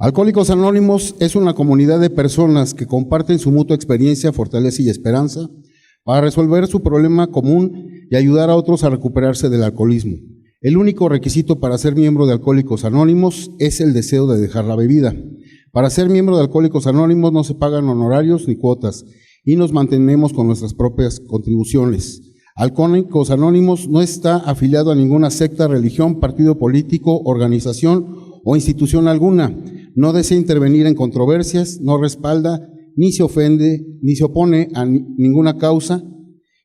Alcohólicos Anónimos es una comunidad de personas que comparten su mutua experiencia, fortaleza y esperanza para resolver su problema común y ayudar a otros a recuperarse del alcoholismo. El único requisito para ser miembro de Alcohólicos Anónimos es el deseo de dejar la bebida. Para ser miembro de Alcohólicos Anónimos no se pagan honorarios ni cuotas y nos mantenemos con nuestras propias contribuciones. Alcohólicos Anónimos no está afiliado a ninguna secta, religión, partido político, organización o institución alguna. No desea intervenir en controversias, no respalda, ni se ofende, ni se opone a ninguna causa,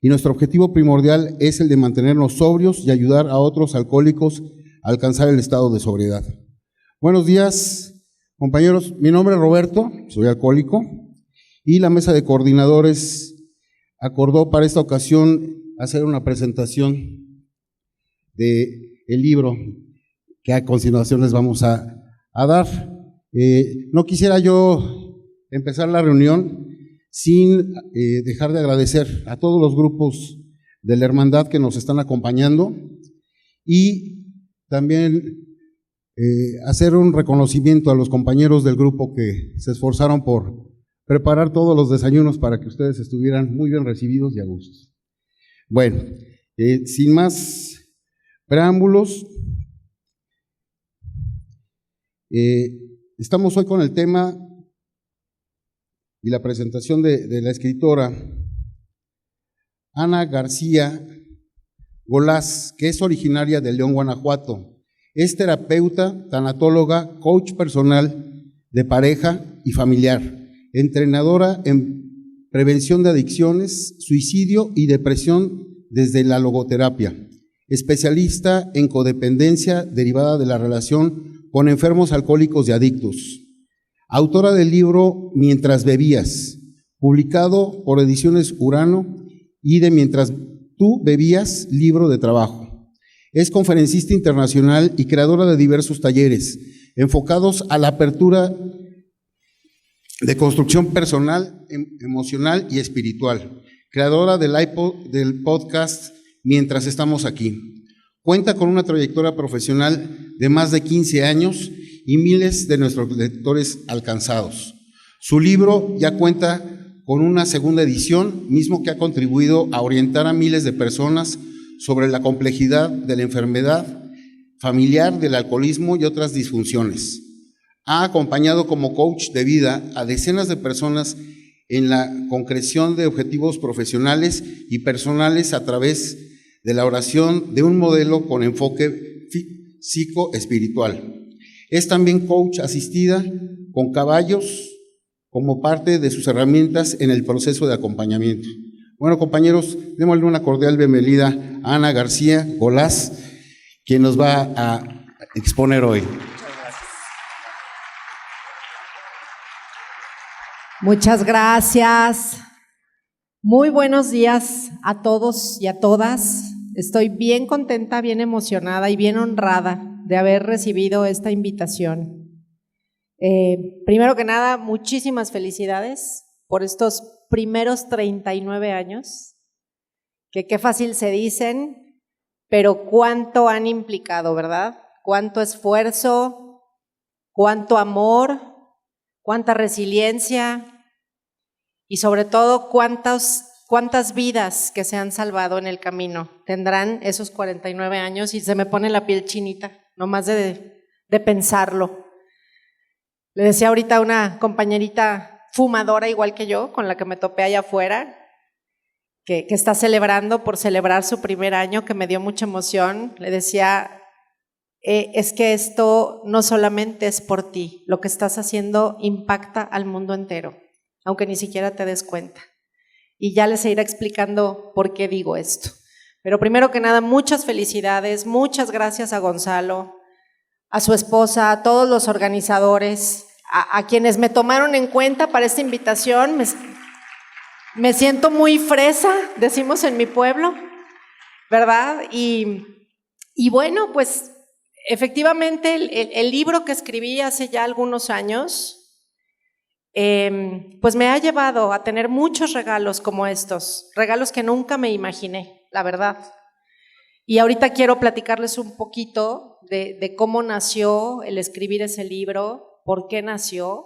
y nuestro objetivo primordial es el de mantenernos sobrios y ayudar a otros alcohólicos a alcanzar el estado de sobriedad. Buenos días, compañeros. Mi nombre es Roberto, soy alcohólico, y la mesa de coordinadores acordó para esta ocasión hacer una presentación del libro que a continuación les vamos a dar. No quisiera yo empezar la reunión sin dejar de agradecer a todos los grupos de la hermandad que nos están acompañando y también hacer un reconocimiento a los compañeros del grupo que se esforzaron por preparar todos los desayunos para que ustedes estuvieran muy bien recibidos y a gusto. Bueno, sin más preámbulos, estamos hoy con el tema y la presentación de la escritora Ana García Golás, que es originaria de León, Guanajuato. Es terapeuta, tanatóloga, coach personal de pareja y familiar, entrenadora en prevención de adicciones, suicidio y depresión desde la logoterapia, especialista en codependencia derivada de la relación con enfermos alcohólicos y adictos. Autora del libro Mientras bebías, publicado por Ediciones Urano, y de Mientras tú bebías, libro de trabajo. Es conferencista internacional y creadora de diversos talleres enfocados a la apertura de construcción personal, emocional y espiritual. Creadora del podcast Mientras estamos aquí. Cuenta con una trayectoria profesional de más de 15 años y miles de nuestros lectores alcanzados. Su libro ya cuenta con una segunda edición, mismo que ha contribuido a orientar a miles de personas sobre la complejidad de la enfermedad familiar, del alcoholismo y otras disfunciones. Ha acompañado como coach de vida a decenas de personas en la concreción de objetivos profesionales y personales a través de la oración de un modelo con enfoque psicoespiritual. Es también coach asistida con caballos como parte de sus herramientas en el proceso de acompañamiento. Bueno, compañeros, démosle una cordial bienvenida a Ana García Golás, quien nos va a exponer hoy. Muchas gracias. Muy buenos días a todos y a todas. Estoy bien contenta, bien emocionada y bien honrada de haber recibido esta invitación. Primero que nada, muchísimas felicidades por estos primeros 39 años, que qué fácil se dicen, pero cuánto han implicado, ¿verdad? Cuánto esfuerzo, cuánto amor, cuánta resiliencia y sobre todo cuántas vidas que se han salvado en el camino. Tendrán esos 49 años y se me pone la piel chinita, nomás de pensarlo. Le decía ahorita a una compañerita fumadora igual que yo, con la que me topé allá afuera, que está celebrando por celebrar su primer año, que me dio mucha emoción. Le decía, es que esto no solamente es por ti, lo que estás haciendo impacta al mundo entero, aunque ni siquiera te des cuenta. Y ya les iré explicando por qué digo esto. Pero primero que nada, muchas felicidades, muchas gracias a Gonzalo, a su esposa, a todos los organizadores, a quienes me tomaron en cuenta para esta invitación. Me siento muy fresa, decimos en mi pueblo, ¿verdad? Y bueno, pues efectivamente el libro que escribí hace ya algunos años, pues me ha llevado a tener muchos regalos como estos, regalos que nunca me imaginé, la verdad. Y ahorita quiero platicarles un poquito de cómo nació el escribir ese libro, por qué nació.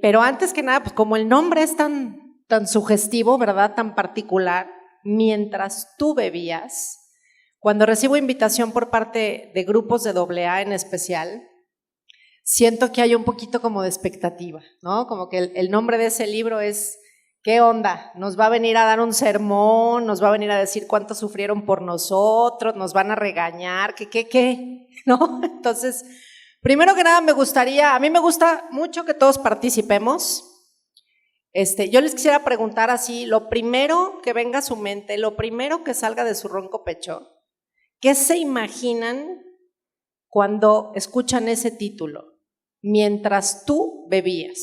Pero antes que nada, pues como el nombre es tan sugestivo, ¿verdad? Tan particular, mientras tú bebías, cuando recibo invitación por parte de grupos de AA en especial, siento que hay un poquito como de expectativa, ¿no? Como que el nombre de ese libro es, ¿qué onda? Nos va a venir a dar un sermón, nos va a venir a decir cuánto sufrieron por nosotros, nos van a regañar, ¿qué? ¿No? Entonces, primero que nada a mí me gusta mucho que todos participemos. Yo les quisiera preguntar así, lo primero que venga a su mente, lo primero que salga de su ronco pecho, ¿qué se imaginan cuando escuchan ese título? Mientras tú bebías.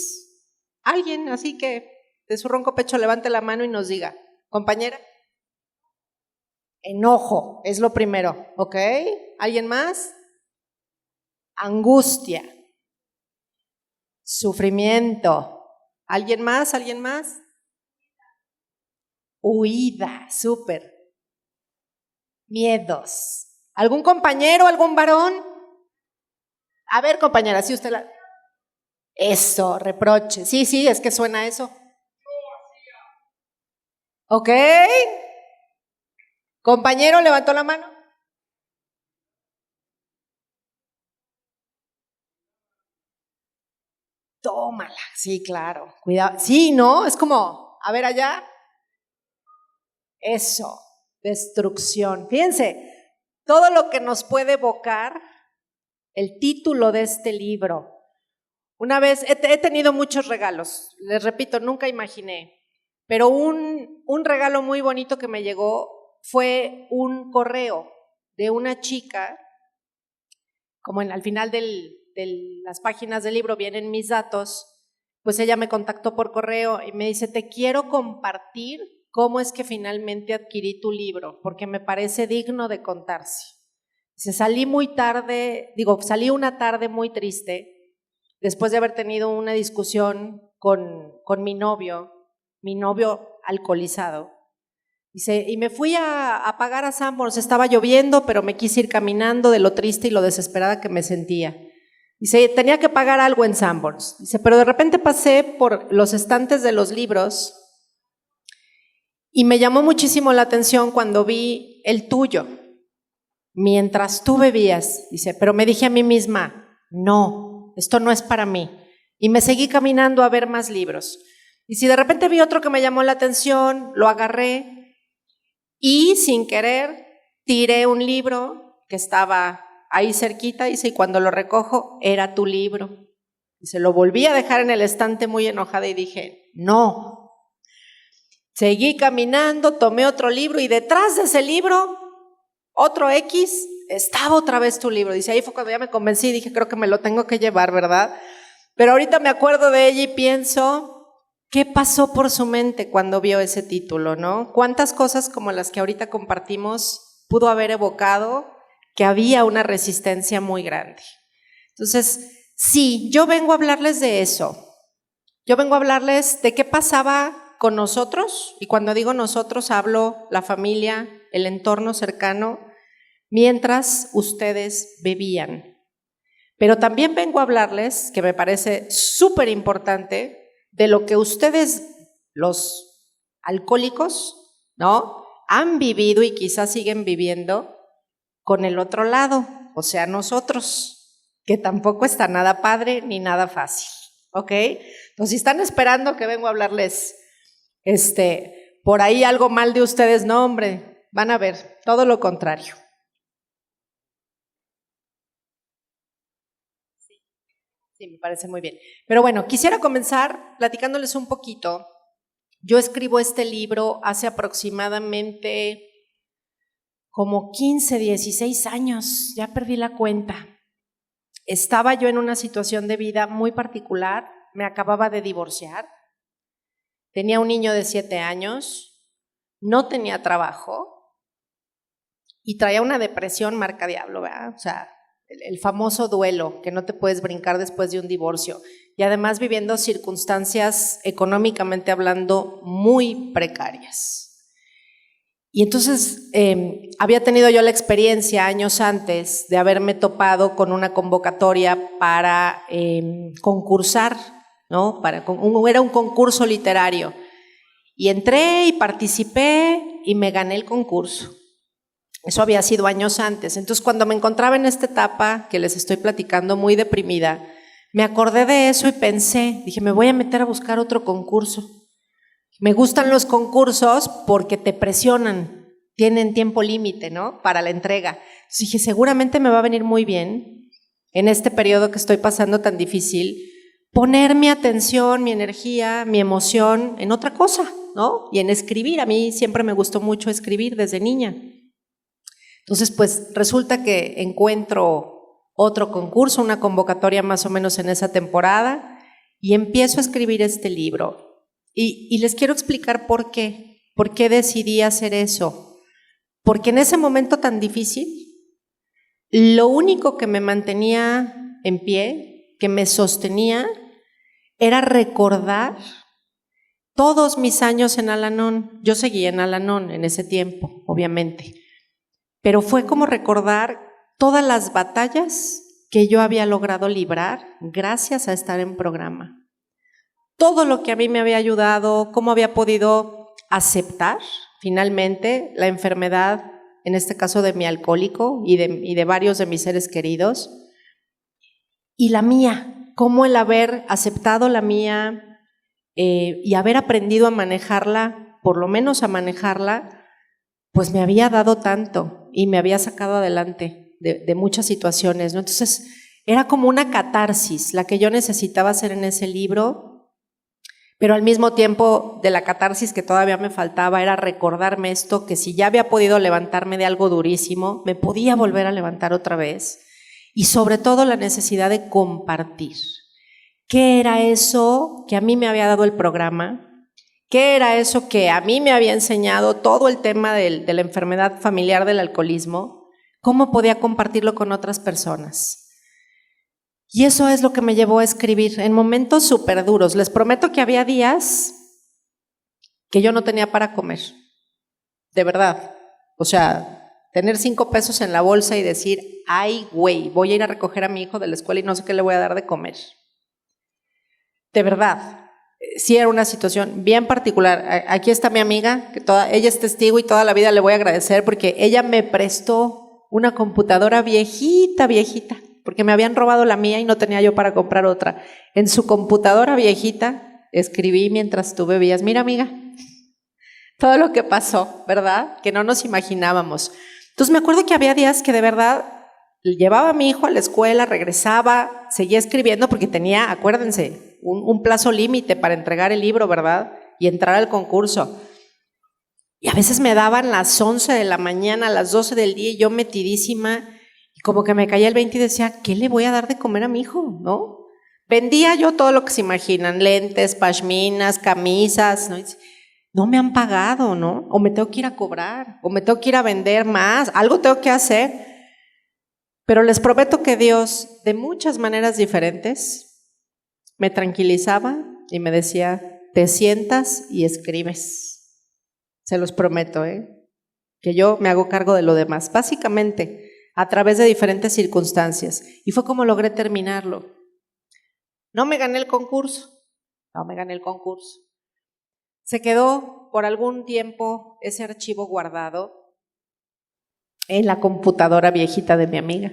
Alguien así que de su ronco pecho levante la mano y nos diga, compañera. Enojo es lo primero, ¿ok? ¿Alguien más? Angustia. Sufrimiento. ¿Alguien más? ¿Alguien más? Huida, súper. Miedos. ¿Algún compañero, algún varón? A ver, compañera, si usted la... Eso, reproche. Sí, es que suena eso. ¿Ok? ¿Compañero levantó la mano? Tómala, sí, claro. Cuidado. Sí, ¿no? Es como, a ver allá. Eso, destrucción. Fíjense, todo lo que nos puede evocar el título de este libro. Una vez, he tenido muchos regalos, les repito, nunca imaginé, pero un regalo muy bonito que me llegó fue un correo de una chica, como al final de las páginas del libro vienen mis datos, pues ella me contactó por correo y me dice, te quiero compartir cómo es que finalmente adquirí tu libro, porque me parece digno de contarse. Dice, salí una tarde muy triste, después de haber tenido una discusión con mi novio alcoholizado. Dice, y me fui a pagar a Sanborns, estaba lloviendo, pero me quise ir caminando de lo triste y lo desesperada que me sentía. Dice, tenía que pagar algo en Sanborns. Dice, pero de repente pasé por los estantes de los libros y me llamó muchísimo la atención cuando vi el tuyo, mientras tú bebías. Dice, pero me dije a mí misma, no, esto no es para mí. Y me seguí caminando a ver más libros. Y si de repente vi otro que me llamó la atención, lo agarré y sin querer tiré un libro que estaba ahí cerquita, dice, y cuando lo recojo, era tu libro. Dice, lo volví a dejar en el estante muy enojada y dije, no. Seguí caminando, tomé otro libro y detrás de ese libro, otro X, estaba otra vez tu libro. Dice, ahí fue cuando ya me convencí y dije, creo que me lo tengo que llevar, ¿verdad? Pero ahorita me acuerdo de ella y pienso, ¿qué pasó por su mente cuando vio ese título, no? ¿Cuántas cosas como las que ahorita compartimos pudo haber evocado que había una resistencia muy grande? Entonces, sí, yo vengo a hablarles de eso. Yo vengo a hablarles de qué pasaba con nosotros, y cuando digo nosotros hablo la familia, el entorno cercano, mientras ustedes bebían. Pero también vengo a hablarles, que me parece súper importante, de lo que ustedes, los alcohólicos, ¿no?, han vivido y quizás siguen viviendo con el otro lado, o sea, nosotros, que tampoco está nada padre ni nada fácil, ¿ok? Entonces, si están esperando que vengo a hablarles por ahí algo mal de ustedes, no, hombre, van a ver, todo lo contrario. Sí, me parece muy bien. Pero bueno, quisiera comenzar platicándoles un poquito. Yo escribo este libro hace aproximadamente como 15, 16 años, ya perdí la cuenta. Estaba yo en una situación de vida muy particular, me acababa de divorciar, tenía un niño de 7 años, no tenía trabajo y traía una depresión marca diablo, ¿verdad? O sea, el famoso duelo que no te puedes brincar después de un divorcio y además viviendo circunstancias económicamente hablando muy precarias. Y entonces había tenido yo la experiencia años antes de haberme topado con una convocatoria para concursar, ¿no? Era un concurso literario. Y entré y participé y me gané el concurso. Eso había sido años antes. Entonces, cuando me encontraba en esta etapa que les estoy platicando, muy deprimida, me acordé de eso y pensé, dije, me voy a meter a buscar otro concurso. Me gustan los concursos porque te presionan, tienen tiempo límite, ¿no? Para la entrega. Entonces dije, seguramente me va a venir muy bien en este periodo que estoy pasando tan difícil, poner mi atención, mi energía, mi emoción en otra cosa, ¿no? Y en escribir. A mí siempre me gustó mucho escribir desde niña. Entonces, pues resulta que encuentro otro concurso, una convocatoria más o menos en esa temporada, y empiezo a escribir este libro. Y les quiero explicar por qué decidí hacer eso. Porque en ese momento tan difícil, lo único que me mantenía en pie, que me sostenía, era recordar todos mis años en Al-Anon. Yo seguía en Al-Anon en ese tiempo, obviamente. Pero fue como recordar todas las batallas que yo había logrado librar gracias a estar en programa. Todo lo que a mí me había ayudado, cómo había podido aceptar finalmente la enfermedad, en este caso de mi alcohólico y de varios de mis seres queridos, y la mía, cómo el haber aceptado la mía y haber aprendido a manejarla, por lo menos a manejarla, pues me había dado tanto y me había sacado adelante de muchas situaciones, ¿no? Entonces era como una catarsis la que yo necesitaba hacer en ese libro. Pero al mismo tiempo de la catarsis que todavía me faltaba era recordarme esto, que si ya había podido levantarme de algo durísimo, me podía volver a levantar otra vez. Y sobre todo la necesidad de compartir. ¿Qué era eso que a mí me había dado el programa? ¿Qué era eso que a mí me había enseñado todo el tema de la enfermedad familiar del alcoholismo? ¿Cómo podía compartirlo con otras personas? Y eso es lo que me llevó a escribir en momentos súper duros. Les prometo que había días que yo no tenía para comer, de verdad. O sea, tener 5 pesos en la bolsa y decir, ay, güey, voy a ir a recoger a mi hijo de la escuela y no sé qué le voy a dar de comer. De verdad, sí era una situación bien particular. Aquí está mi amiga, que ella es testigo y toda la vida le voy a agradecer porque ella me prestó una computadora viejita, porque me habían robado la mía y no tenía yo para comprar otra. En su computadora viejita escribí mientras tú bebías. Mira, amiga, todo lo que pasó, ¿verdad? Que no nos imaginábamos. Entonces me acuerdo que había días que de verdad llevaba a mi hijo a la escuela, regresaba, seguía escribiendo porque tenía, acuérdense, un plazo límite para entregar el libro, ¿verdad? Y entrar al concurso. Y a veces me daban las 11 de la mañana, las 12 del día y yo metidísima. Y como que me caía el 20 y decía, ¿qué le voy a dar de comer a mi hijo? ¿No? Vendía yo todo lo que se imaginan, lentes, pashminas, camisas, ¿no? No me han pagado, ¿no? O me tengo que ir a cobrar, o me tengo que ir a vender más, algo tengo que hacer. Pero les prometo que Dios, de muchas maneras diferentes, me tranquilizaba y me decía, te sientas y escribes. Se los prometo, que yo me hago cargo de lo demás. Básicamente, a través de diferentes circunstancias. Y fue como logré terminarlo. No me gané el concurso. Se quedó por algún tiempo ese archivo guardado en la computadora viejita de mi amiga.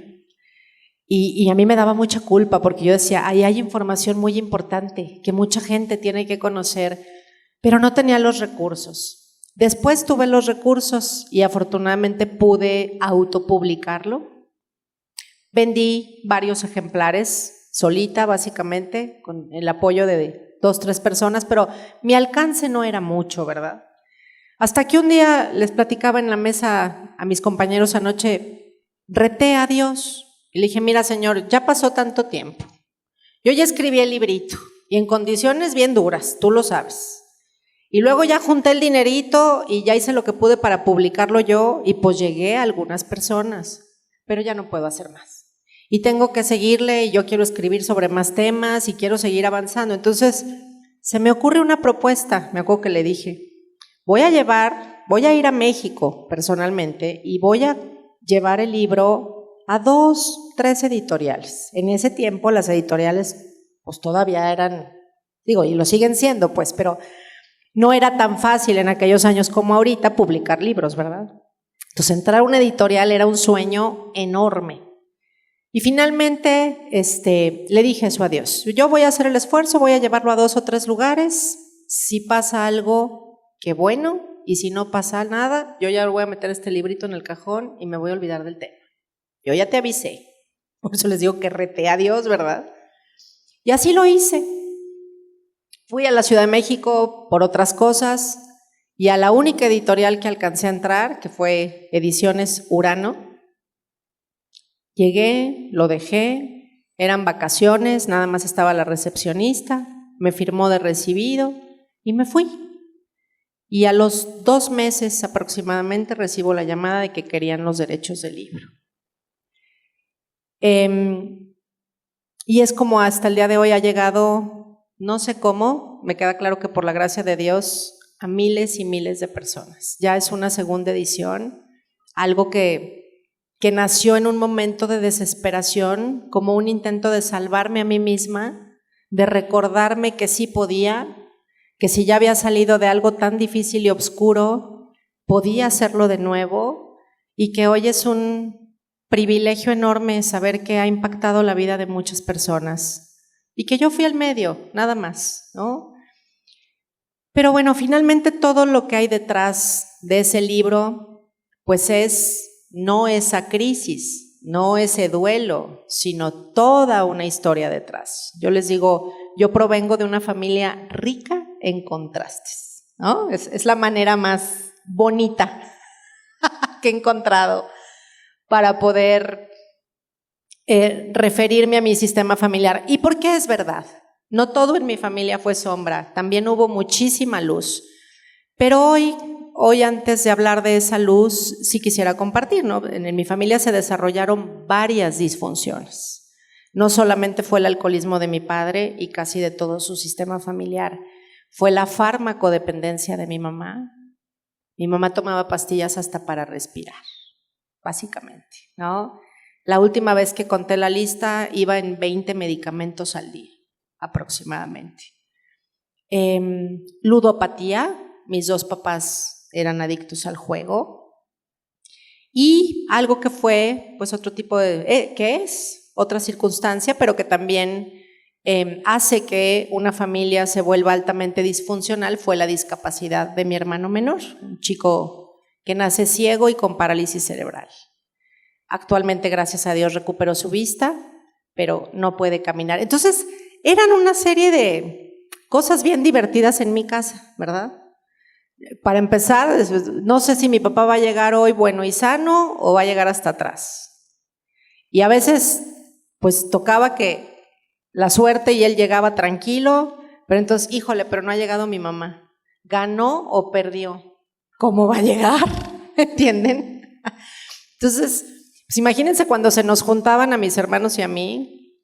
Y a mí me daba mucha culpa porque yo decía, ahí hay información muy importante que mucha gente tiene que conocer, pero no tenía los recursos. Después tuve los recursos y afortunadamente pude autopublicarlo. Vendí varios ejemplares solita, básicamente, con el apoyo de 2, 3 personas, pero mi alcance no era mucho, ¿verdad? Hasta que un día les platicaba en la mesa a mis compañeros anoche, reté a Dios y le dije, mira, Señor, ya pasó tanto tiempo. Yo ya escribí el librito y en condiciones bien duras, tú lo sabes. Y luego ya junté el dinerito y ya hice lo que pude para publicarlo yo y pues llegué a algunas personas, pero ya no puedo hacer más. Y tengo que seguirle y yo quiero escribir sobre más temas y quiero seguir avanzando. Entonces se me ocurre una propuesta, me acuerdo que le dije, voy a llevar voy a ir a México personalmente y voy a llevar el libro a 2, 3 editoriales. En ese tiempo las editoriales pues todavía eran, digo, y lo siguen siendo pues, pero no era tan fácil en aquellos años como ahorita publicar libros, ¿verdad? Entonces entrar a una editorial era un sueño enorme. Y finalmente le dije eso a Dios. Yo voy a hacer el esfuerzo, voy a llevarlo a 2 o 3 lugares. Si pasa algo, qué bueno. Y si no pasa nada, yo ya voy a meter este librito en el cajón y me voy a olvidar del tema. Yo ya te avisé. Por eso les digo que reté a Dios, ¿verdad? Y así lo hice. Fui a la Ciudad de México por otras cosas y a la única editorial que alcancé a entrar, que fue Ediciones Urano. Llegué, lo dejé, eran vacaciones, nada más estaba la recepcionista, me firmó de recibido y me fui. Y a los 2 meses aproximadamente recibo la llamada de que querían los derechos del libro. Y es como hasta el día de hoy ha llegado, no sé cómo, me queda claro que por la gracia de Dios, a miles y miles de personas. Ya es una segunda edición, algo que nació en un momento de desesperación, como un intento de salvarme a mí misma, de recordarme que sí podía, que si ya había salido de algo tan difícil y oscuro, podía hacerlo de nuevo, y que hoy es un privilegio enorme saber que ha impactado la vida de muchas personas, y que yo fui al medio, nada más, ¿no? Pero bueno, finalmente todo lo que hay detrás de ese libro, pues no esa crisis, no ese duelo, sino toda una historia detrás. Yo les digo, yo provengo de una familia rica en contrastes, ¿no? Es la manera más bonita que he encontrado para poder referirme a mi sistema familiar. ¿Y por qué es verdad? No todo en mi familia fue sombra, también hubo muchísima luz. Pero hoy antes de hablar de esa luz, sí quisiera compartir, ¿no? En mi familia se desarrollaron varias disfunciones. No solamente fue el alcoholismo de mi padre y casi de todo su sistema familiar, fue la farmacodependencia de mi mamá. Mi mamá tomaba pastillas hasta para respirar, básicamente, ¿no? La última vez que conté la lista iba en 20 medicamentos al día, aproximadamente. Ludopatía, mis 2 papás eran adictos al juego. Y algo que fue, pues otro tipo de, que es otra circunstancia, pero que también hace que una familia se vuelva altamente disfuncional, fue la discapacidad de mi hermano menor, un chico que nace ciego y con parálisis cerebral. Actualmente, gracias a Dios, recuperó su vista, pero no puede caminar. Entonces, eran una serie de cosas bien divertidas en mi casa, ¿verdad? Para empezar, no sé si mi papá va a llegar hoy bueno y sano o va a llegar hasta atrás. Y a veces, pues tocaba que la suerte y él llegaba tranquilo, pero entonces, híjole, pero no ha llegado mi mamá. ¿Ganó o perdió? ¿Cómo va a llegar? ¿Entienden? Entonces, pues imagínense cuando se nos juntaban a mis hermanos y a mí,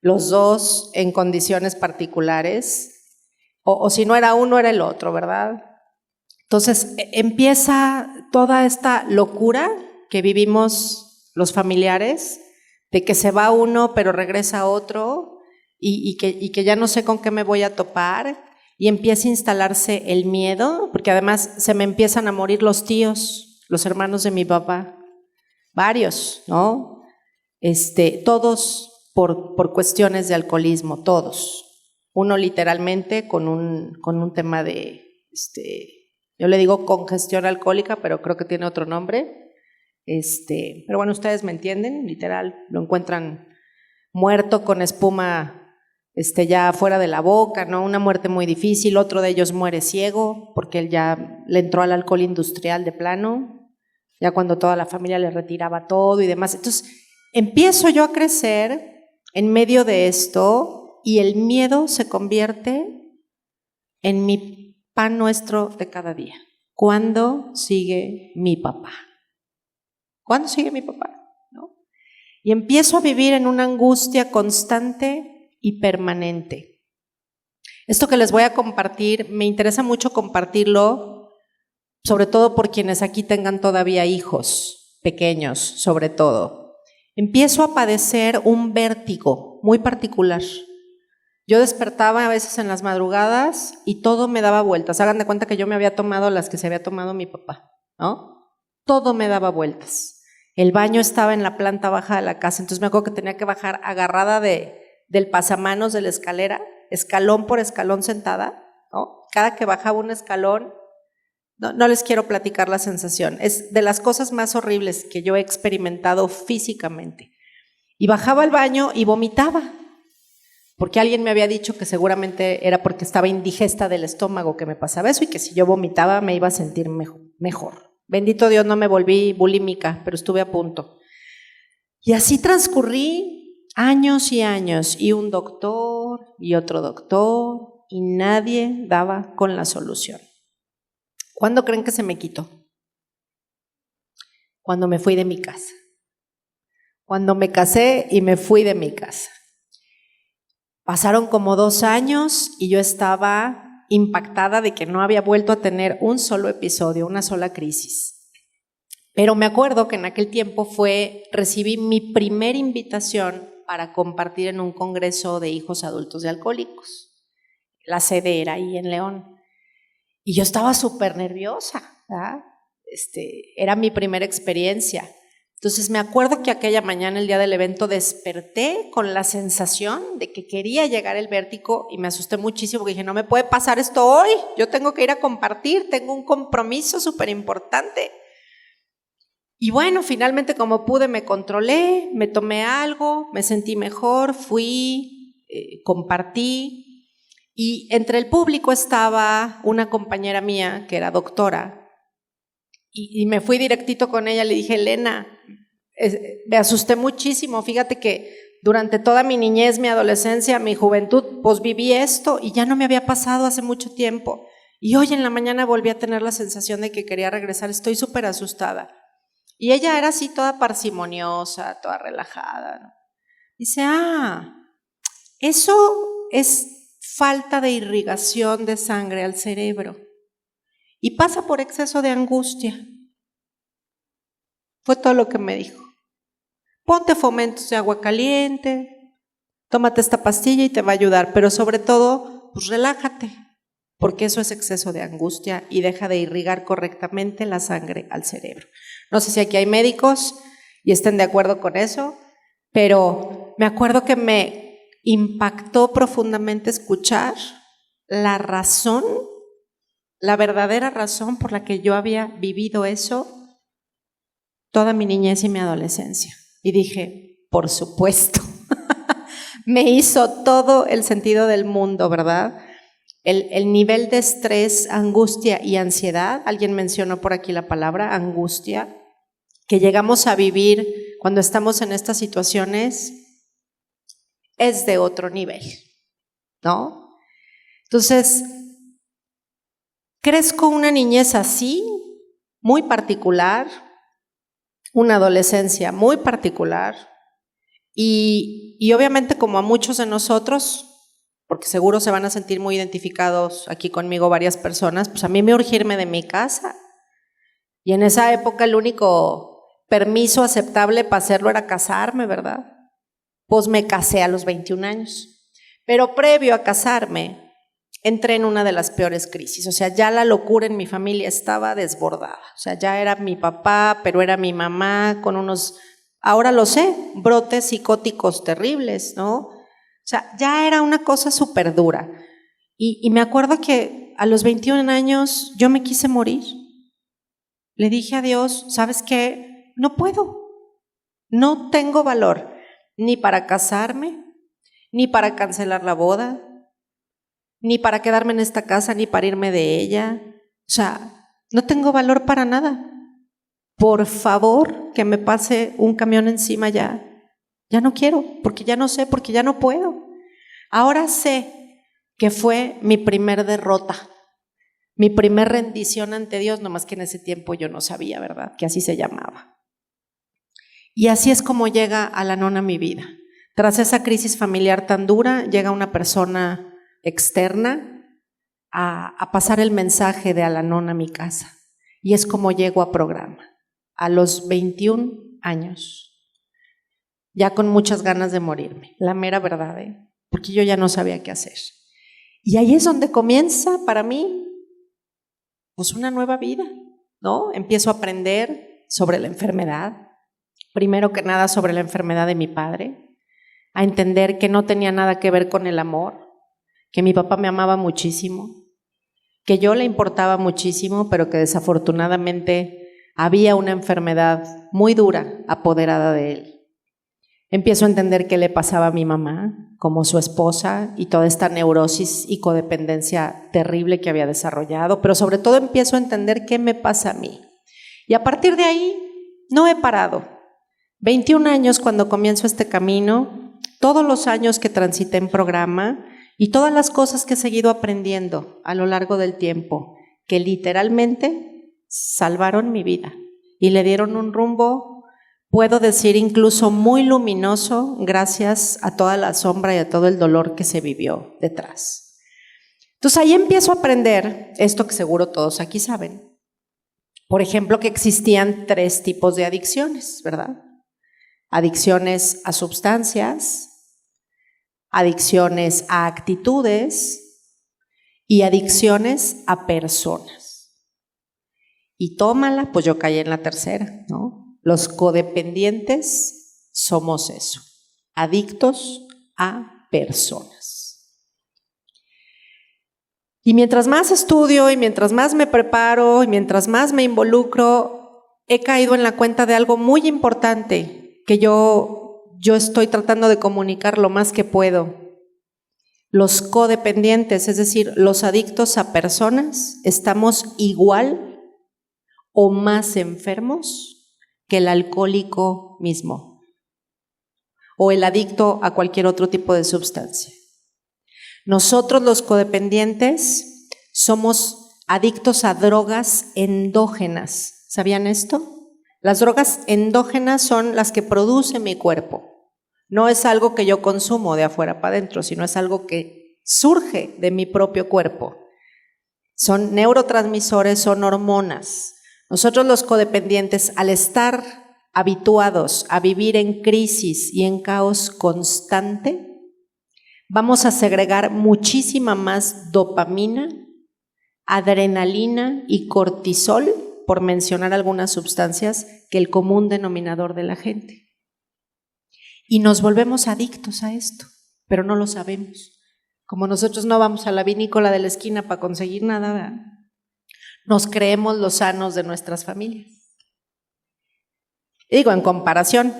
los 2 en condiciones particulares, o si no era uno, era el otro, ¿verdad? Entonces empieza toda esta locura que vivimos los familiares, de que se va uno pero regresa otro y que ya no sé con qué me voy a topar, y empieza a instalarse el miedo, porque además se me empiezan a morir los tíos, los hermanos de mi papá, varios, ¿no? Todos por cuestiones de alcoholismo, todos. Uno literalmente con un tema de, yo le digo congestión alcohólica, pero creo que tiene otro nombre. Pero bueno, ustedes me entienden, literal, lo encuentran muerto con espuma ya fuera de la boca, ¿no? Una muerte muy difícil. Otro de ellos muere ciego porque él ya le entró al alcohol industrial de plano, ya cuando toda la familia le retiraba todo y demás. Entonces empiezo yo a crecer en medio de esto y el miedo se convierte en mi pan nuestro de cada día. ¿Cuándo sigue mi papá? ¿Cuándo sigue mi papá? ¿No? Y empiezo a vivir en una angustia constante y permanente. Esto que les voy a compartir, me interesa mucho compartirlo sobre todo por quienes aquí tengan todavía hijos pequeños, sobre todo. Empiezo a padecer un vértigo muy particular. Yo despertaba a veces en las madrugadas y todo me daba vueltas. Hagan de cuenta que yo me había tomado las que se había tomado mi papá, ¿no? Todo me daba vueltas. El baño estaba en la planta baja de la casa, entonces me acuerdo que tenía que bajar agarrada del pasamanos de la escalera, escalón por escalón sentada, ¿no? Cada que bajaba un escalón, no les quiero platicar la sensación, es de las cosas más horribles que yo he experimentado físicamente. Y bajaba al baño y vomitaba, porque alguien me había dicho que seguramente era porque estaba indigesta del estómago que me pasaba eso y que si yo vomitaba me iba a sentir mejor. Bendito Dios, no me volví bulímica, pero estuve a punto. Y así transcurrí años y años, y un doctor y otro doctor, y nadie daba con la solución. ¿Cuándo creen que se me quitó? Cuando me fui de mi casa. Cuando me casé y me fui de mi casa. Pasaron como 2 años y yo estaba impactada de que no había vuelto a tener un solo episodio, una sola crisis. Pero me acuerdo que en aquel tiempo recibí mi primera invitación para compartir en un congreso de hijos adultos de alcohólicos. La sede era ahí en León. Y yo estaba súper nerviosa, ¿verdad? Era mi primera experiencia. Entonces me acuerdo que aquella mañana, el día del evento, desperté con la sensación de que quería llegar el vértigo y me asusté muchísimo porque dije, no me puede pasar esto hoy, yo tengo que ir a compartir, tengo un compromiso súper importante. Y bueno, finalmente como pude me controlé, me tomé algo, me sentí mejor, fui, compartí, y entre el público estaba una compañera mía que era doctora. Y me fui directito con ella, le dije, Elena, me asusté muchísimo, fíjate que durante toda mi niñez, mi adolescencia, mi juventud, pues viví esto y ya no me había pasado hace mucho tiempo. Y hoy en la mañana volví a tener la sensación de que quería regresar, estoy súper asustada. Y ella era así toda parsimoniosa, toda relajada, ¿no? Dice, eso es falta de irrigación de sangre al cerebro. Y pasa por exceso de angustia. Fue todo lo que me dijo. Ponte fomentos de agua caliente, tómate esta pastilla y te va a ayudar, pero sobre todo, pues relájate, porque eso es exceso de angustia y deja de irrigar correctamente la sangre al cerebro. No sé si aquí hay médicos y estén de acuerdo con eso, pero me acuerdo que me impactó profundamente escuchar la razón, la verdadera razón por la que yo había vivido eso toda mi niñez y mi adolescencia. Y dije, por supuesto, me hizo todo el sentido del mundo, ¿verdad? El nivel de estrés, angustia y ansiedad, alguien mencionó por aquí la palabra angustia, que llegamos a vivir cuando estamos en estas situaciones, es de otro nivel, ¿no? Entonces, crezco una niñez así, muy particular, una adolescencia muy particular y obviamente como a muchos de nosotros, porque seguro se van a sentir muy identificados aquí conmigo varias personas, pues a mí me urgía irme de mi casa y en esa época el único permiso aceptable para hacerlo era casarme, ¿verdad? Pues me casé a los 21 años, pero previo a casarme entré en una de las peores crisis, o sea, ya la locura en mi familia estaba desbordada, o sea, ya era mi papá, pero era mi mamá con unos, ahora lo sé, brotes psicóticos terribles, ¿no? O sea, ya era una cosa súper dura. Y me acuerdo que a los 21 años yo me quise morir. Le dije a Dios, ¿sabes qué? No puedo, no tengo valor, ni para casarme, ni para cancelar la boda, ni para quedarme en esta casa, ni para irme de ella. O sea, no tengo valor para nada. Por favor, que me pase un camión encima ya. Ya no quiero, porque ya no sé, porque ya no puedo. Ahora sé que fue mi primer derrota, mi primer rendición ante Dios, nomás que en ese tiempo yo no sabía, ¿verdad?, que así se llamaba. Y así es como llega Al-Anon a mi vida. Tras esa crisis familiar tan dura, llega una persona externa a pasar el mensaje de Al-Anon a mi casa. Y es como llego a programa, a los 21 años, ya con muchas ganas de morirme, la mera verdad, porque yo ya no sabía qué hacer. Y ahí es donde comienza para mí, pues una nueva vida, ¿no? Empiezo a aprender sobre la enfermedad, primero que nada sobre la enfermedad de mi padre, a entender que no tenía nada que ver con el amor, que mi papá me amaba muchísimo, que yo le importaba muchísimo, pero que desafortunadamente había una enfermedad muy dura apoderada de él. Empiezo a entender qué le pasaba a mi mamá como su esposa y toda esta neurosis y codependencia terrible que había desarrollado, pero sobre todo empiezo a entender qué me pasa a mí. Y a partir de ahí no he parado. 21 años cuando comienzo este camino, todos los años que transité en programa y todas las cosas que he seguido aprendiendo a lo largo del tiempo, que literalmente salvaron mi vida y le dieron un rumbo, puedo decir incluso muy luminoso, gracias a toda la sombra y a todo el dolor que se vivió detrás. Entonces ahí empiezo a aprender esto que seguro todos aquí saben. Por ejemplo, que existían 3 tipos de adicciones, ¿verdad? Adicciones a sustancias, adicciones a actitudes y adicciones a personas. Y tómala, pues yo caí en la tercera, ¿no? Los codependientes somos eso, adictos a personas. Y mientras más estudio y mientras más me preparo y mientras más me involucro, he caído en la cuenta de algo muy importante que yo estoy tratando de comunicar lo más que puedo. Los codependientes, es decir, los adictos a personas, estamos igual o más enfermos que el alcohólico mismo o el adicto a cualquier otro tipo de sustancia. Nosotros los codependientes somos adictos a drogas endógenas. ¿Sabían esto? Las drogas endógenas son las que produce mi cuerpo. No es algo que yo consumo de afuera para adentro, sino es algo que surge de mi propio cuerpo. Son neurotransmisores, son hormonas. Nosotros los codependientes, al estar habituados a vivir en crisis y en caos constante, vamos a segregar muchísima más dopamina, adrenalina y cortisol, por mencionar algunas sustancias, que el común denominador de la gente. Y nos volvemos adictos a esto, pero no lo sabemos. Como nosotros no vamos a la vinícola de la esquina para conseguir nada, ¿verdad? Nos creemos los sanos de nuestras familias. Y digo, en comparación,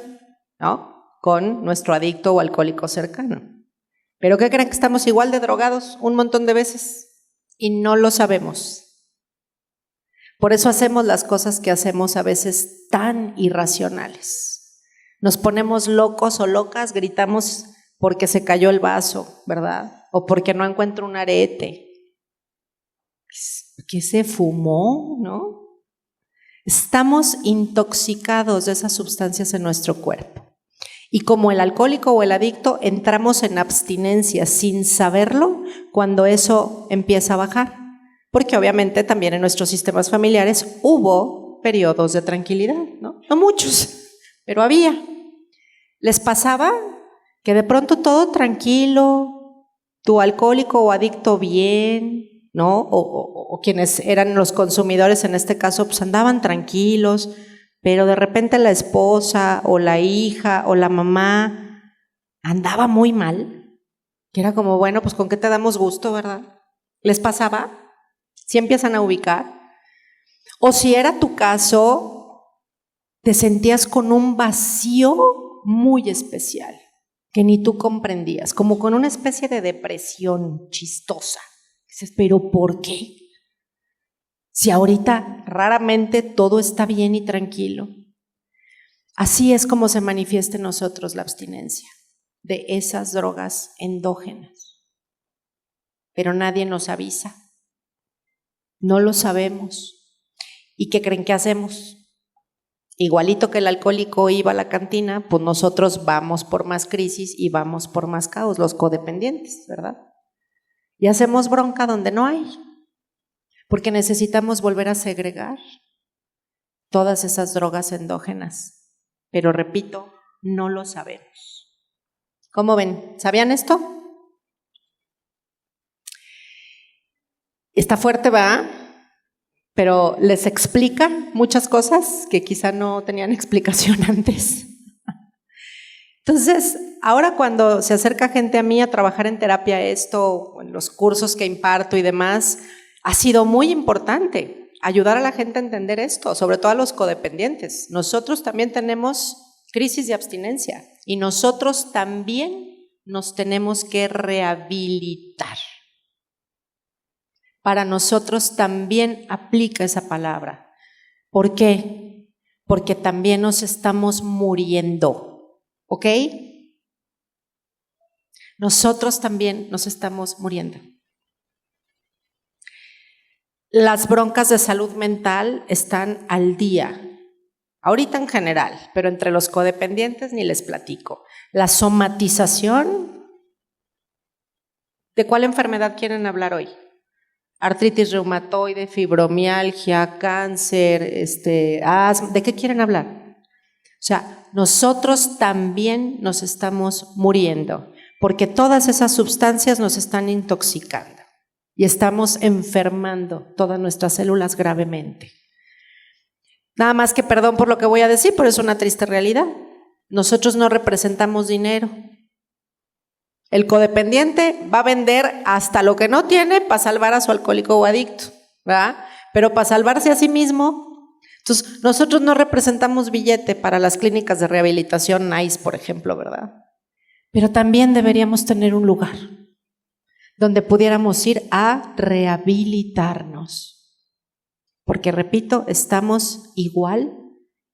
¿no?, con nuestro adicto o alcohólico cercano. ¿Pero qué creen? Que estamos igual de drogados un montón de veces y no lo sabemos. Por eso hacemos las cosas que hacemos a veces tan irracionales. Nos ponemos locos o locas, gritamos porque se cayó el vaso, ¿verdad? O porque no encuentro un arete. ¿Qué se fumó, no? Estamos intoxicados de esas sustancias en nuestro cuerpo. Y como el alcohólico o el adicto, entramos en abstinencia sin saberlo cuando eso empieza a bajar. Porque obviamente también en nuestros sistemas familiares hubo periodos de tranquilidad, ¿no? No muchos, pero había. ¿Les pasaba que de pronto todo tranquilo, tu alcohólico o adicto bien, ¿no? O quienes eran los consumidores en este caso, pues andaban tranquilos, pero de repente la esposa o la hija o la mamá andaba muy mal, que era como, bueno, pues con qué te damos gusto, ¿verdad? ¿Les pasaba? ¿Sí empiezan a ubicar? O si era tu caso, te sentías con un vacío muy especial, que ni tú comprendías, como con una especie de depresión chistosa. Dices, ¿pero por qué? Si ahorita raramente todo está bien y tranquilo. Así es como se manifiesta en nosotros la abstinencia de esas drogas endógenas. Pero nadie nos avisa. No lo sabemos. ¿Y qué creen que hacemos? Igualito que el alcohólico iba a la cantina, pues nosotros vamos por más crisis y vamos por más caos, los codependientes, ¿verdad? Y hacemos bronca donde no hay, porque necesitamos volver a segregar todas esas drogas endógenas. Pero repito, no lo sabemos. ¿Cómo ven? ¿Sabían esto? Está fuerte, ¿va? Pero les explica muchas cosas que quizá no tenían explicación antes. Entonces, ahora cuando se acerca gente a mí a trabajar en terapia esto, en los cursos que imparto y demás, ha sido muy importante ayudar a la gente a entender esto, sobre todo a los codependientes. Nosotros también tenemos crisis de abstinencia y nosotros también nos tenemos que rehabilitar. Para nosotros también aplica esa palabra. ¿Por qué? Porque también nos estamos muriendo, ¿ok? Nosotros también nos estamos muriendo. Las broncas de salud mental están al día, ahorita en general, pero entre los codependientes ni les platico. La somatización, ¿de cuál enfermedad quieren hablar hoy? Artritis reumatoide, fibromialgia, cáncer, asma, ¿de qué quieren hablar? O sea, nosotros también nos estamos muriendo, porque todas esas sustancias nos están intoxicando y estamos enfermando todas nuestras células gravemente. Nada más que perdón por lo que voy a decir, pero es una triste realidad. Nosotros no representamos dinero. El codependiente va a vender hasta lo que no tiene para salvar a su alcohólico o adicto, ¿verdad? Pero para salvarse a sí mismo. Entonces, nosotros no representamos billete para las clínicas de rehabilitación NICE, por ejemplo, ¿verdad? Pero también deberíamos tener un lugar donde pudiéramos ir a rehabilitarnos. Porque, repito, estamos igual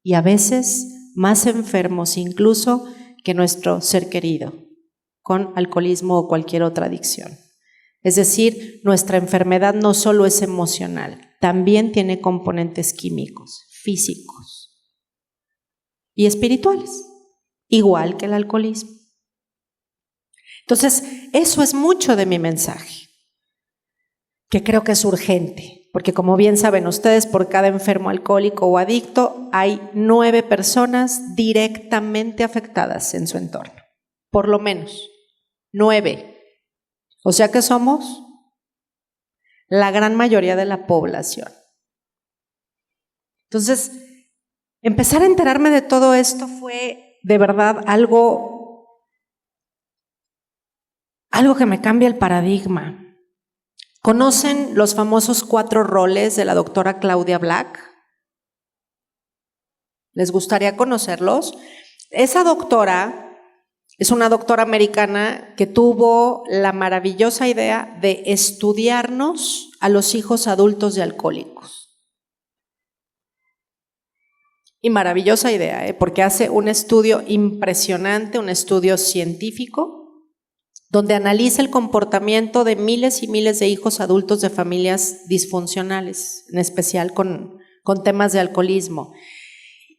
y a veces más enfermos incluso que nuestro ser querido, con alcoholismo o cualquier otra adicción. Es decir, nuestra enfermedad no solo es emocional, también tiene componentes químicos, físicos y espirituales, igual que el alcoholismo. Entonces, eso es mucho de mi mensaje, que creo que es urgente, porque como bien saben ustedes, por cada enfermo alcohólico o adicto hay 9 personas directamente afectadas en su entorno, por lo menos 9. O sea que somos la gran mayoría de la población. Entonces, empezar a enterarme de todo esto fue de verdad algo que me cambia el paradigma. ¿Conocen los famosos 4 roles de la doctora Claudia Black? ¿Les gustaría conocerlos? Esa doctora es una doctora americana que tuvo la maravillosa idea de estudiarnos a los hijos adultos de alcohólicos. Y maravillosa idea, porque hace un estudio impresionante, un estudio científico, donde analiza el comportamiento de miles y miles de hijos adultos de familias disfuncionales, en especial con temas de alcoholismo.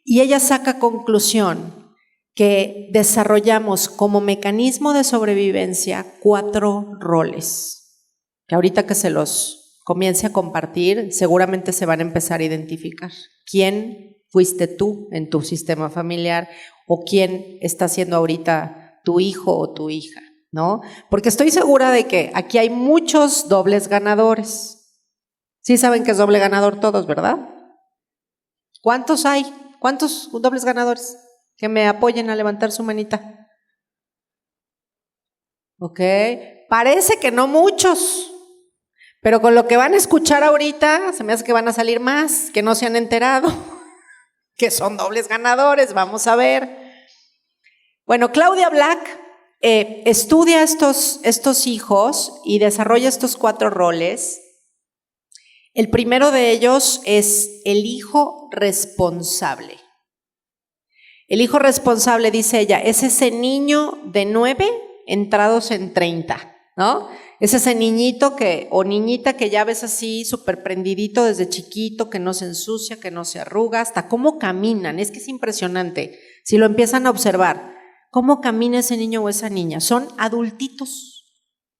Y ella saca conclusión que desarrollamos como mecanismo de sobrevivencia 4 roles, que ahorita que se los comience a compartir, seguramente se van a empezar a identificar. ¿Quién fuiste tú en tu sistema familiar o quién está siendo ahorita tu hijo o tu hija? ¿No? Porque estoy segura de que aquí hay muchos dobles ganadores. Sí saben que es doble ganador todos, ¿verdad? ¿Cuántos hay? ¿Cuántos dobles ganadores? Que me apoyen a levantar su manita. Ok, parece que no muchos, pero con lo que van a escuchar ahorita, se me hace que van a salir más, que no se han enterado, que son dobles ganadores, vamos a ver. Bueno, Claudia Black estudia estos hijos y desarrolla estos 4 roles. El primero de ellos es el hijo responsable. El hijo responsable, dice ella, es ese niño de 9 entrados en 30, ¿no? Es ese niñito o niñita que ya ves así súper prendidito desde chiquito, que no se ensucia, que no se arruga, hasta cómo caminan, es que es impresionante. Si lo empiezan a observar, cómo camina ese niño o esa niña, son adultitos,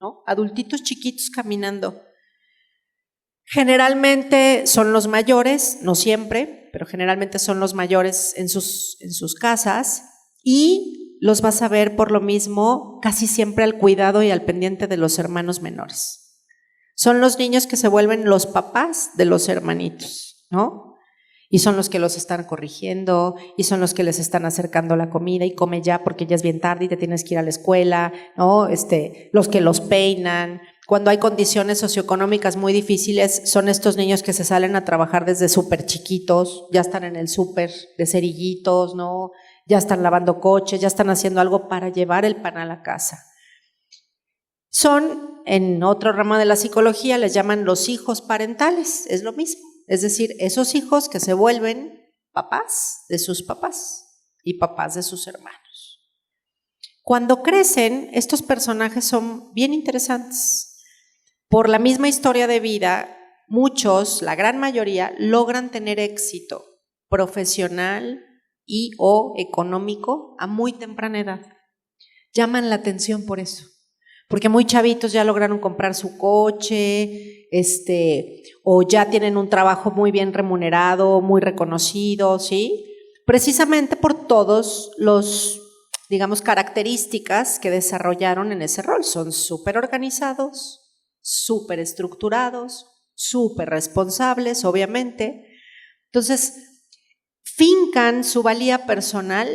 ¿no? Adultitos chiquitos caminando. Generalmente son los mayores, no siempre, pero generalmente son los mayores en sus casas, y los vas a ver por lo mismo casi siempre al cuidado y al pendiente de los hermanos menores. Son los niños que se vuelven los papás de los hermanitos, ¿no? Y son los que los están corrigiendo, y son los que les están acercando la comida, y come ya porque ya es bien tarde y te tienes que ir a la escuela, ¿no? Los que los peinan. Cuando hay condiciones socioeconómicas muy difíciles, son estos niños que se salen a trabajar desde súper chiquitos, ya están en el súper de cerillitos, ¿no? Ya están lavando coches, ya están haciendo algo para llevar el pan a la casa. Son, en otro ramo de la psicología, les llaman los hijos parentales, es lo mismo. Es decir, esos hijos que se vuelven papás de sus papás y papás de sus hermanos. Cuando crecen, estos personajes son bien interesantes. Por la misma historia de vida, muchos, la gran mayoría, logran tener éxito profesional y o económico a muy temprana edad. Llaman la atención por eso. Porque muy chavitos ya lograron comprar su coche, o ya tienen un trabajo muy bien remunerado, muy reconocido, ¿sí? Precisamente por todos los, digamos, características que desarrollaron en ese rol. Son súper organizados, súper estructurados, súper responsables, obviamente. Entonces, fincan su valía personal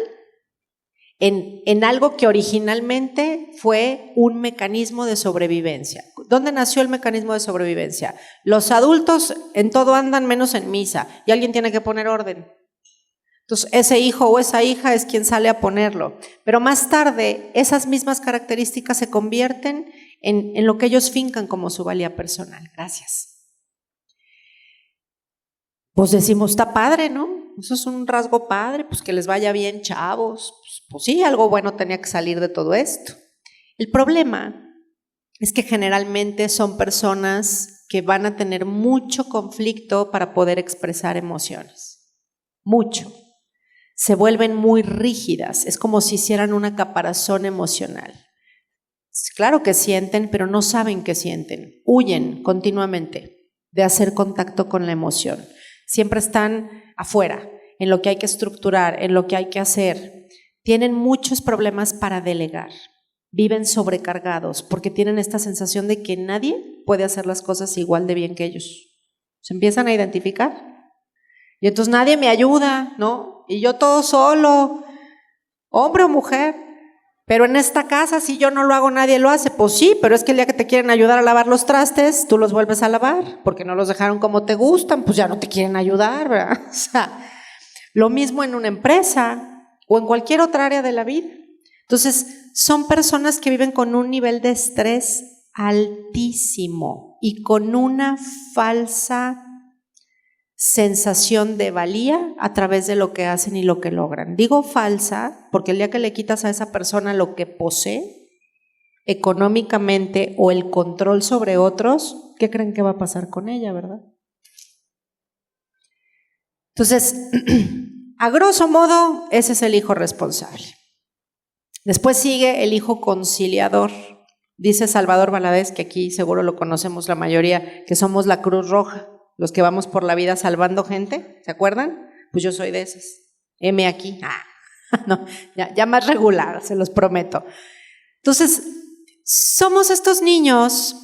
en algo que originalmente fue un mecanismo de sobrevivencia. ¿Dónde nació el mecanismo de sobrevivencia? Los adultos en todo andan menos en misa, y alguien tiene que poner orden. Entonces, ese hijo o esa hija es quien sale a ponerlo. Pero más tarde, esas mismas características se convierten en lo que ellos fincan como su valía personal. Gracias. Pues decimos, está padre, ¿no? Eso es un rasgo padre, pues que les vaya bien, chavos. Pues sí, algo bueno tenía que salir de todo esto. El problema es que generalmente son personas que van a tener mucho conflicto para poder expresar emociones. Mucho. Se vuelven muy rígidas, es como si hicieran una caparazón emocional. Claro que sienten, pero no saben qué sienten. Huyen continuamente de hacer contacto con la emoción. Siempre están afuera, en lo que hay que estructurar, en lo que hay que hacer. Tienen muchos problemas para delegar. Viven sobrecargados porque tienen esta sensación de que nadie puede hacer las cosas igual de bien que ellos. Se empiezan a identificar. Y entonces nadie me ayuda, ¿no? Y yo todo solo, hombre o mujer. Pero en esta casa, si yo no lo hago, nadie lo hace. Pues sí, pero es que el día que te quieren ayudar a lavar los trastes, tú los vuelves a lavar, porque no los dejaron como te gustan, pues ya no te quieren ayudar, ¿verdad? O sea, lo mismo en una empresa o en cualquier otra área de la vida. Entonces, son personas que viven con un nivel de estrés altísimo y con una falsa sensación de valía a través de lo que hacen y lo que logran. Digo falsa porque el día que le quitas a esa persona lo que posee económicamente o el control sobre otros, ¿qué creen que va a pasar con ella, verdad? Entonces, a grosso modo, ese es el hijo responsable. Después sigue el hijo conciliador. Dice Salvador Valadez, que aquí seguro lo conocemos la mayoría, que somos la Cruz Roja. Los que vamos por la vida salvando gente, ¿se acuerdan? Pues yo soy de esas. M aquí. No, ya más regular, se los prometo. Entonces, somos estos niños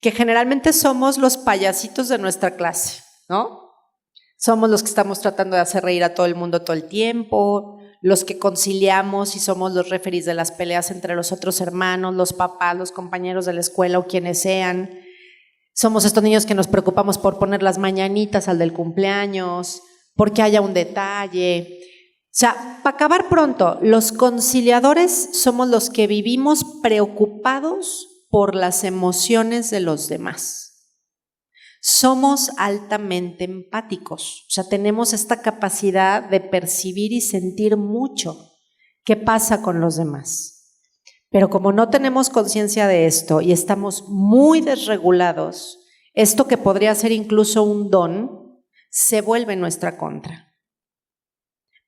que generalmente somos los payasitos de nuestra clase, ¿no? Somos los que estamos tratando de hacer reír a todo el mundo todo el tiempo, los que conciliamos y somos los referís de las peleas entre los otros hermanos, los papás, los compañeros de la escuela o quienes sean. Somos estos niños que nos preocupamos por poner las mañanitas al del cumpleaños, porque haya un detalle. O sea, para acabar pronto, los conciliadores somos los que vivimos preocupados por las emociones de los demás. Somos altamente empáticos, o sea, tenemos esta capacidad de percibir y sentir mucho qué pasa con los demás. Pero como no tenemos conciencia de esto y estamos muy desregulados, esto que podría ser incluso un don, se vuelve en nuestra contra.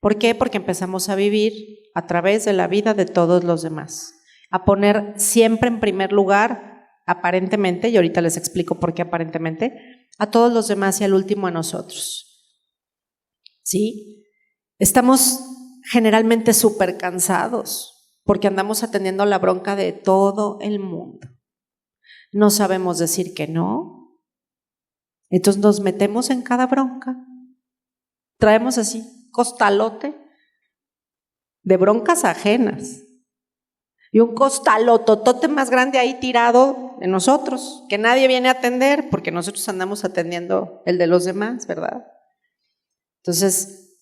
¿Por qué? Porque empezamos a vivir a través de la vida de todos los demás, a poner siempre en primer lugar, aparentemente, y ahorita les explico por qué aparentemente, a todos los demás y al último a nosotros. ¿sí? Estamos generalmente súper cansados porque andamos atendiendo la bronca de todo el mundo. No sabemos decir que no. Entonces nos metemos en cada bronca. Traemos así, costalote de broncas ajenas. Y un costalototote más grande ahí tirado de nosotros, que nadie viene a atender porque nosotros andamos atendiendo el de los demás, ¿verdad? Entonces,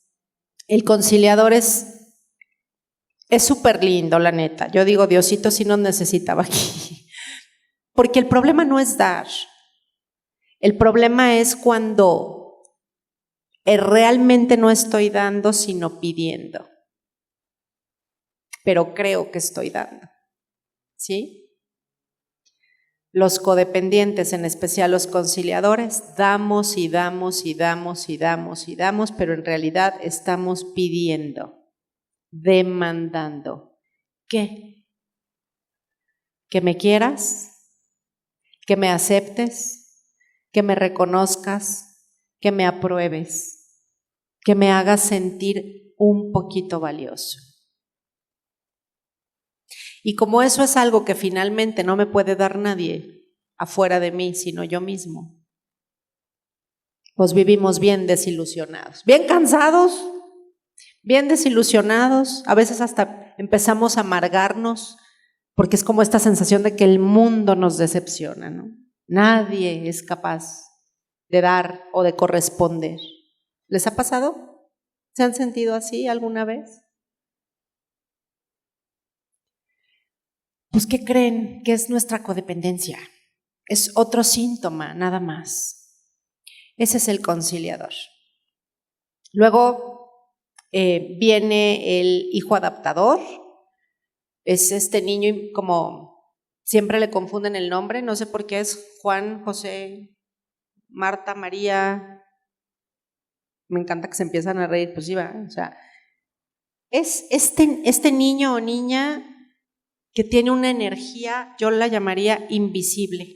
el conciliador es súper lindo, la neta. Yo digo, Diosito sí nos necesitaba aquí. Porque el problema no es dar. El problema es cuando realmente no estoy dando, sino pidiendo. Pero creo que estoy dando, ¿sí? Los codependientes, en especial los conciliadores, damos y damos y damos y damos y damos, pero en realidad estamos pidiendo, demandando. ¿Qué? ¿Que me quieras? ¿Que me aceptes? ¿Que me reconozcas? ¿Que me apruebes? ¿Que me hagas sentir un poquito valioso? Y como eso es algo que finalmente no me puede dar nadie afuera de mí, sino yo mismo, pues vivimos bien desilusionados, bien cansados, bien desilusionados, a veces hasta empezamos a amargarnos, porque es como esta sensación de que el mundo nos decepciona, ¿no? Nadie es capaz de dar o de corresponder. ¿Les ha pasado? ¿Se han sentido así alguna vez? Pues, ¿qué creen que es nuestra codependencia? Es otro síntoma, nada más. Ese es el conciliador. Luego viene el hijo adaptador. Es este niño, como siempre le confunden el nombre, no sé por qué es Juan, José, Marta, María. Me encanta que se empiezan a reír, pues sí va, o sea, es este niño o niña que tiene una energía, yo la llamaría invisible,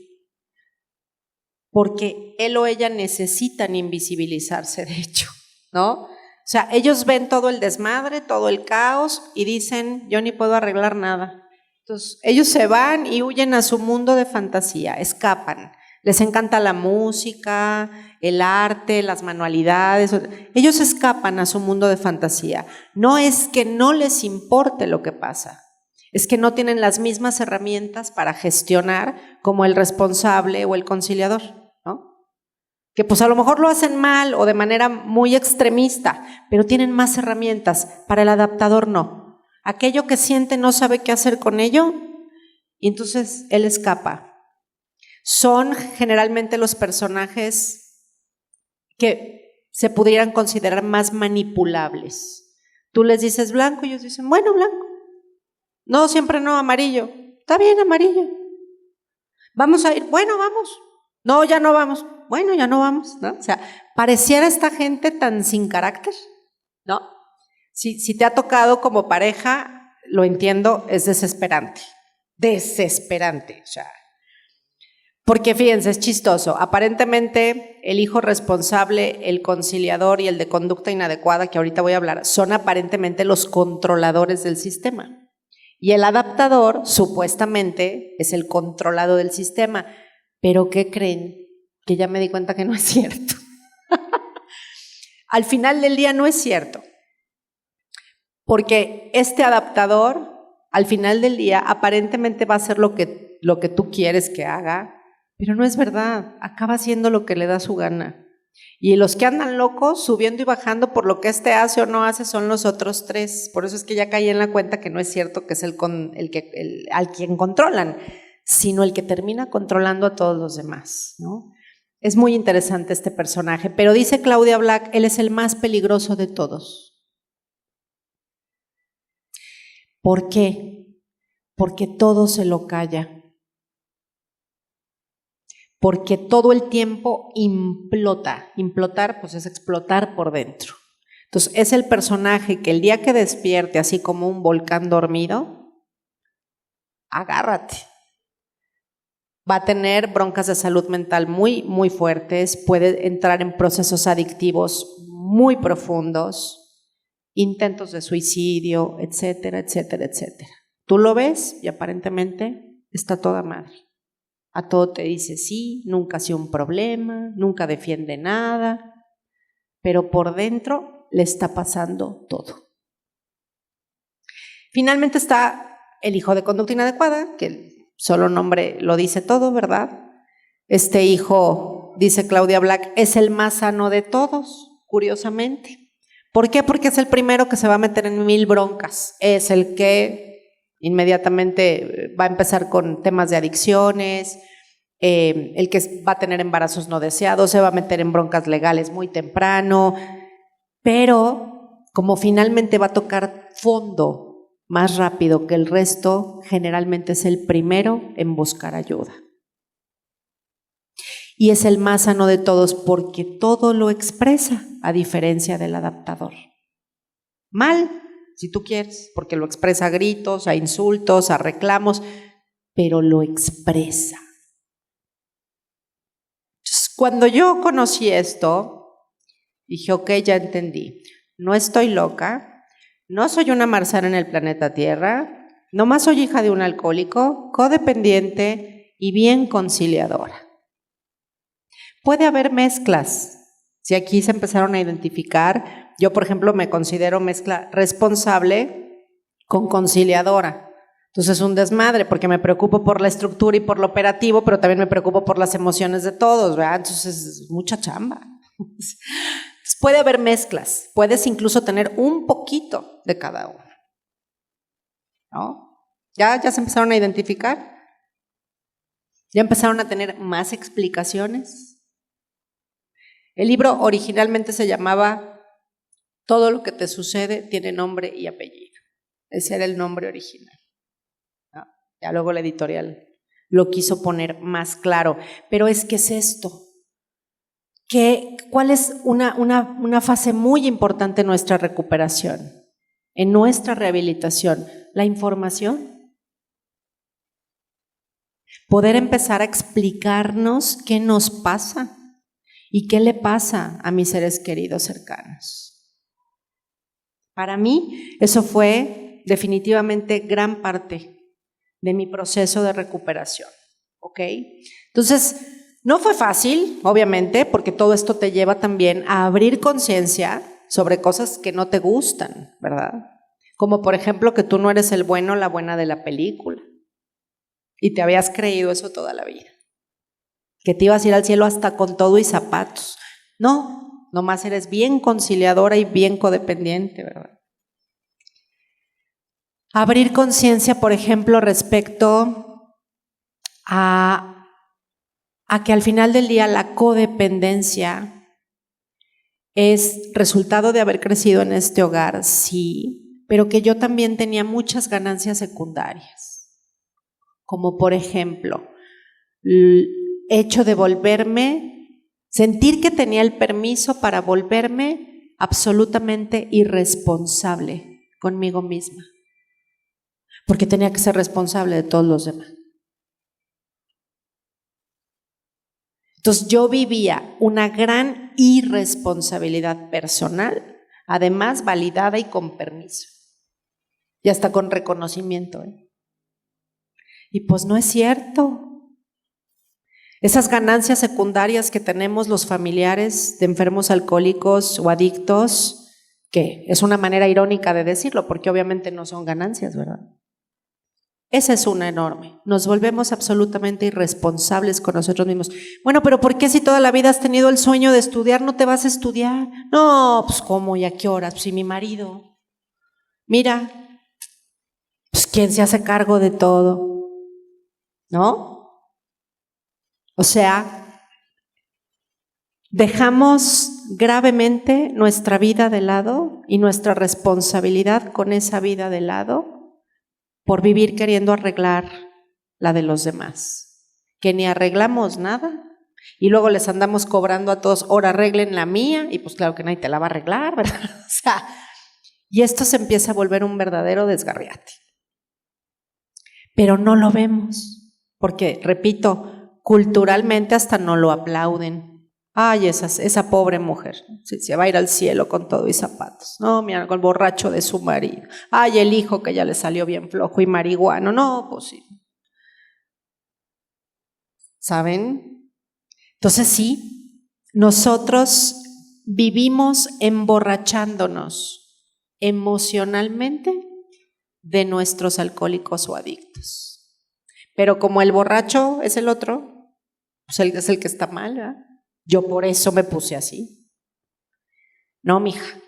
porque él o ella necesitan invisibilizarse, de hecho, ¿no? O sea, ellos ven todo el desmadre, todo el caos y dicen, yo ni puedo arreglar nada. Entonces, ellos se van y huyen a su mundo de fantasía, escapan. Les encanta la música, el arte, las manualidades. Ellos escapan a su mundo de fantasía. No es que no les importe lo que pasa, es que no tienen las mismas herramientas para gestionar como el responsable o el conciliador, ¿no? Que pues a lo mejor lo hacen mal o de manera muy extremista, pero tienen más herramientas. Para el adaptador no. Aquello que siente no sabe qué hacer con ello y entonces él escapa. Son generalmente los personajes que se pudieran considerar más manipulables. Tú les dices blanco y ellos dicen, bueno, blanco. No, siempre no, amarillo. Está bien, amarillo. Vamos a ir, bueno, vamos. No, ya no vamos. Bueno, ya no vamos, ¿no? O sea, pareciera esta gente tan sin carácter, ¿no? Si te ha tocado como pareja, lo entiendo, es desesperante. Desesperante, o sea. Porque fíjense, es chistoso. Aparentemente, el hijo responsable, el conciliador y el de conducta inadecuada, que ahorita voy a hablar, son aparentemente los controladores del sistema. Y el adaptador, supuestamente, es el controlado del sistema. ¿Pero qué creen? Que ya me di cuenta que no es cierto. Al final del día no es cierto. Porque este adaptador, al final del día, aparentemente va a hacer lo que tú quieres que haga, pero no es verdad. Acaba haciendo lo que le da su gana. Y los que andan locos, subiendo y bajando por lo que este hace o no hace, son los otros tres. Por eso es que ya caí en la cuenta que no es cierto que es al quien controlan, sino el que termina controlando a todos los demás, ¿no? Es muy interesante este personaje, pero dice Claudia Black, él es el más peligroso de todos. ¿Por qué? Porque todo se lo calla. Porque todo el tiempo implota. Implotar, pues es explotar por dentro. Entonces, es el personaje que el día que despierte, así como un volcán dormido, agárrate. Va a tener broncas de salud mental muy, muy fuertes, puede entrar en procesos adictivos muy profundos, intentos de suicidio, etcétera, etcétera, etcétera. Tú lo ves y aparentemente está toda madre. A todo te dice sí, nunca ha sido un problema, nunca defiende nada, pero por dentro le está pasando todo. Finalmente está el hijo de conducta inadecuada, que el solo nombre lo dice todo, ¿verdad? Este hijo, dice Claudia Black, es el más sano de todos, curiosamente. ¿Por qué? Porque es el primero que se va a meter en 1000 broncas, es el que inmediatamente va a empezar con temas de adicciones, el que va a tener embarazos no deseados, se va a meter en broncas legales muy temprano, pero como finalmente va a tocar fondo más rápido que el resto, generalmente es el primero en buscar ayuda. Y es el más sano de todos porque todo lo expresa, a diferencia del adaptador. Mal, si tú quieres, porque lo expresa a gritos, a insultos, a reclamos, pero lo expresa. Entonces, cuando yo conocí esto, dije, ok, ya entendí. No estoy loca, no soy una marciana en el planeta Tierra, nomás soy hija de un alcohólico, codependiente y bien conciliadora. Puede haber mezclas. Si aquí se empezaron a identificar, yo por ejemplo me considero mezcla responsable con conciliadora. Entonces es un desmadre porque me preocupo por la estructura y por lo operativo, pero también me preocupo por las emociones de todos, ¿verdad? Entonces es mucha chamba. Entonces, puede haber mezclas, puedes incluso tener un poquito de cada uno, ¿no? ¿Ya se empezaron a identificar? ¿Ya empezaron a tener más explicaciones? El libro originalmente se llamaba Todo lo que te sucede tiene nombre y apellido. Ese era el nombre original, ¿no? Ya luego la editorial lo quiso poner más claro. Pero es que es esto. ¿Cuál es una fase muy importante en nuestra recuperación, en nuestra rehabilitación? La información. Poder empezar a explicarnos qué nos pasa. ¿Y qué le pasa a mis seres queridos cercanos? Para mí, eso fue definitivamente gran parte de mi proceso de recuperación, ¿ok? Entonces, no fue fácil, obviamente, porque todo esto te lleva también a abrir conciencia sobre cosas que no te gustan, ¿verdad? Como por ejemplo que tú no eres el bueno o la buena de la película y te habías creído eso toda la vida. Que te ibas a ir al cielo hasta con todo y zapatos. No, nomás eres bien conciliadora y bien codependiente, ¿verdad? Abrir conciencia, por ejemplo, respecto a que al final del día la codependencia es resultado de haber crecido en este hogar, sí, pero que yo también tenía muchas ganancias secundarias, como por ejemplo, hecho de sentir que tenía el permiso para volverme absolutamente irresponsable conmigo misma, porque tenía que ser responsable de todos los demás. Entonces yo vivía una gran irresponsabilidad personal, además validada y con permiso, y hasta con reconocimiento, Y pues no es cierto. Esas ganancias secundarias que tenemos los familiares de enfermos alcohólicos o adictos, que es una manera irónica de decirlo, porque obviamente no son ganancias, ¿verdad? Esa es una enorme. Nos volvemos absolutamente irresponsables con nosotros mismos. Bueno, pero ¿por qué si toda la vida has tenido el sueño de estudiar, no te vas a estudiar? No, pues ¿cómo y a qué horas? Pues si mi marido. Mira, pues ¿quién se hace cargo de todo? ¿No? O sea, dejamos gravemente nuestra vida de lado y nuestra responsabilidad con esa vida de lado por vivir queriendo arreglar la de los demás, que ni arreglamos nada y luego les andamos cobrando a todos, ahora arreglen la mía y pues claro que nadie te la va a arreglar, ¿verdad? O sea, y esto se empieza a volver un verdadero desgarriate. Pero no lo vemos, porque, repito, culturalmente hasta no lo aplauden. Ay, esa pobre mujer, se va a ir al cielo con todo y zapatos. No, mira, con el borracho de su marido. Ay, el hijo que ya le salió bien flojo y marihuano. No, pues sí. ¿Saben? Entonces sí, nosotros vivimos emborrachándonos emocionalmente de nuestros alcohólicos o adictos. Pero como el borracho es el otro, pues él es el que está mal, ¿verdad? Yo por eso me puse así. No, mija.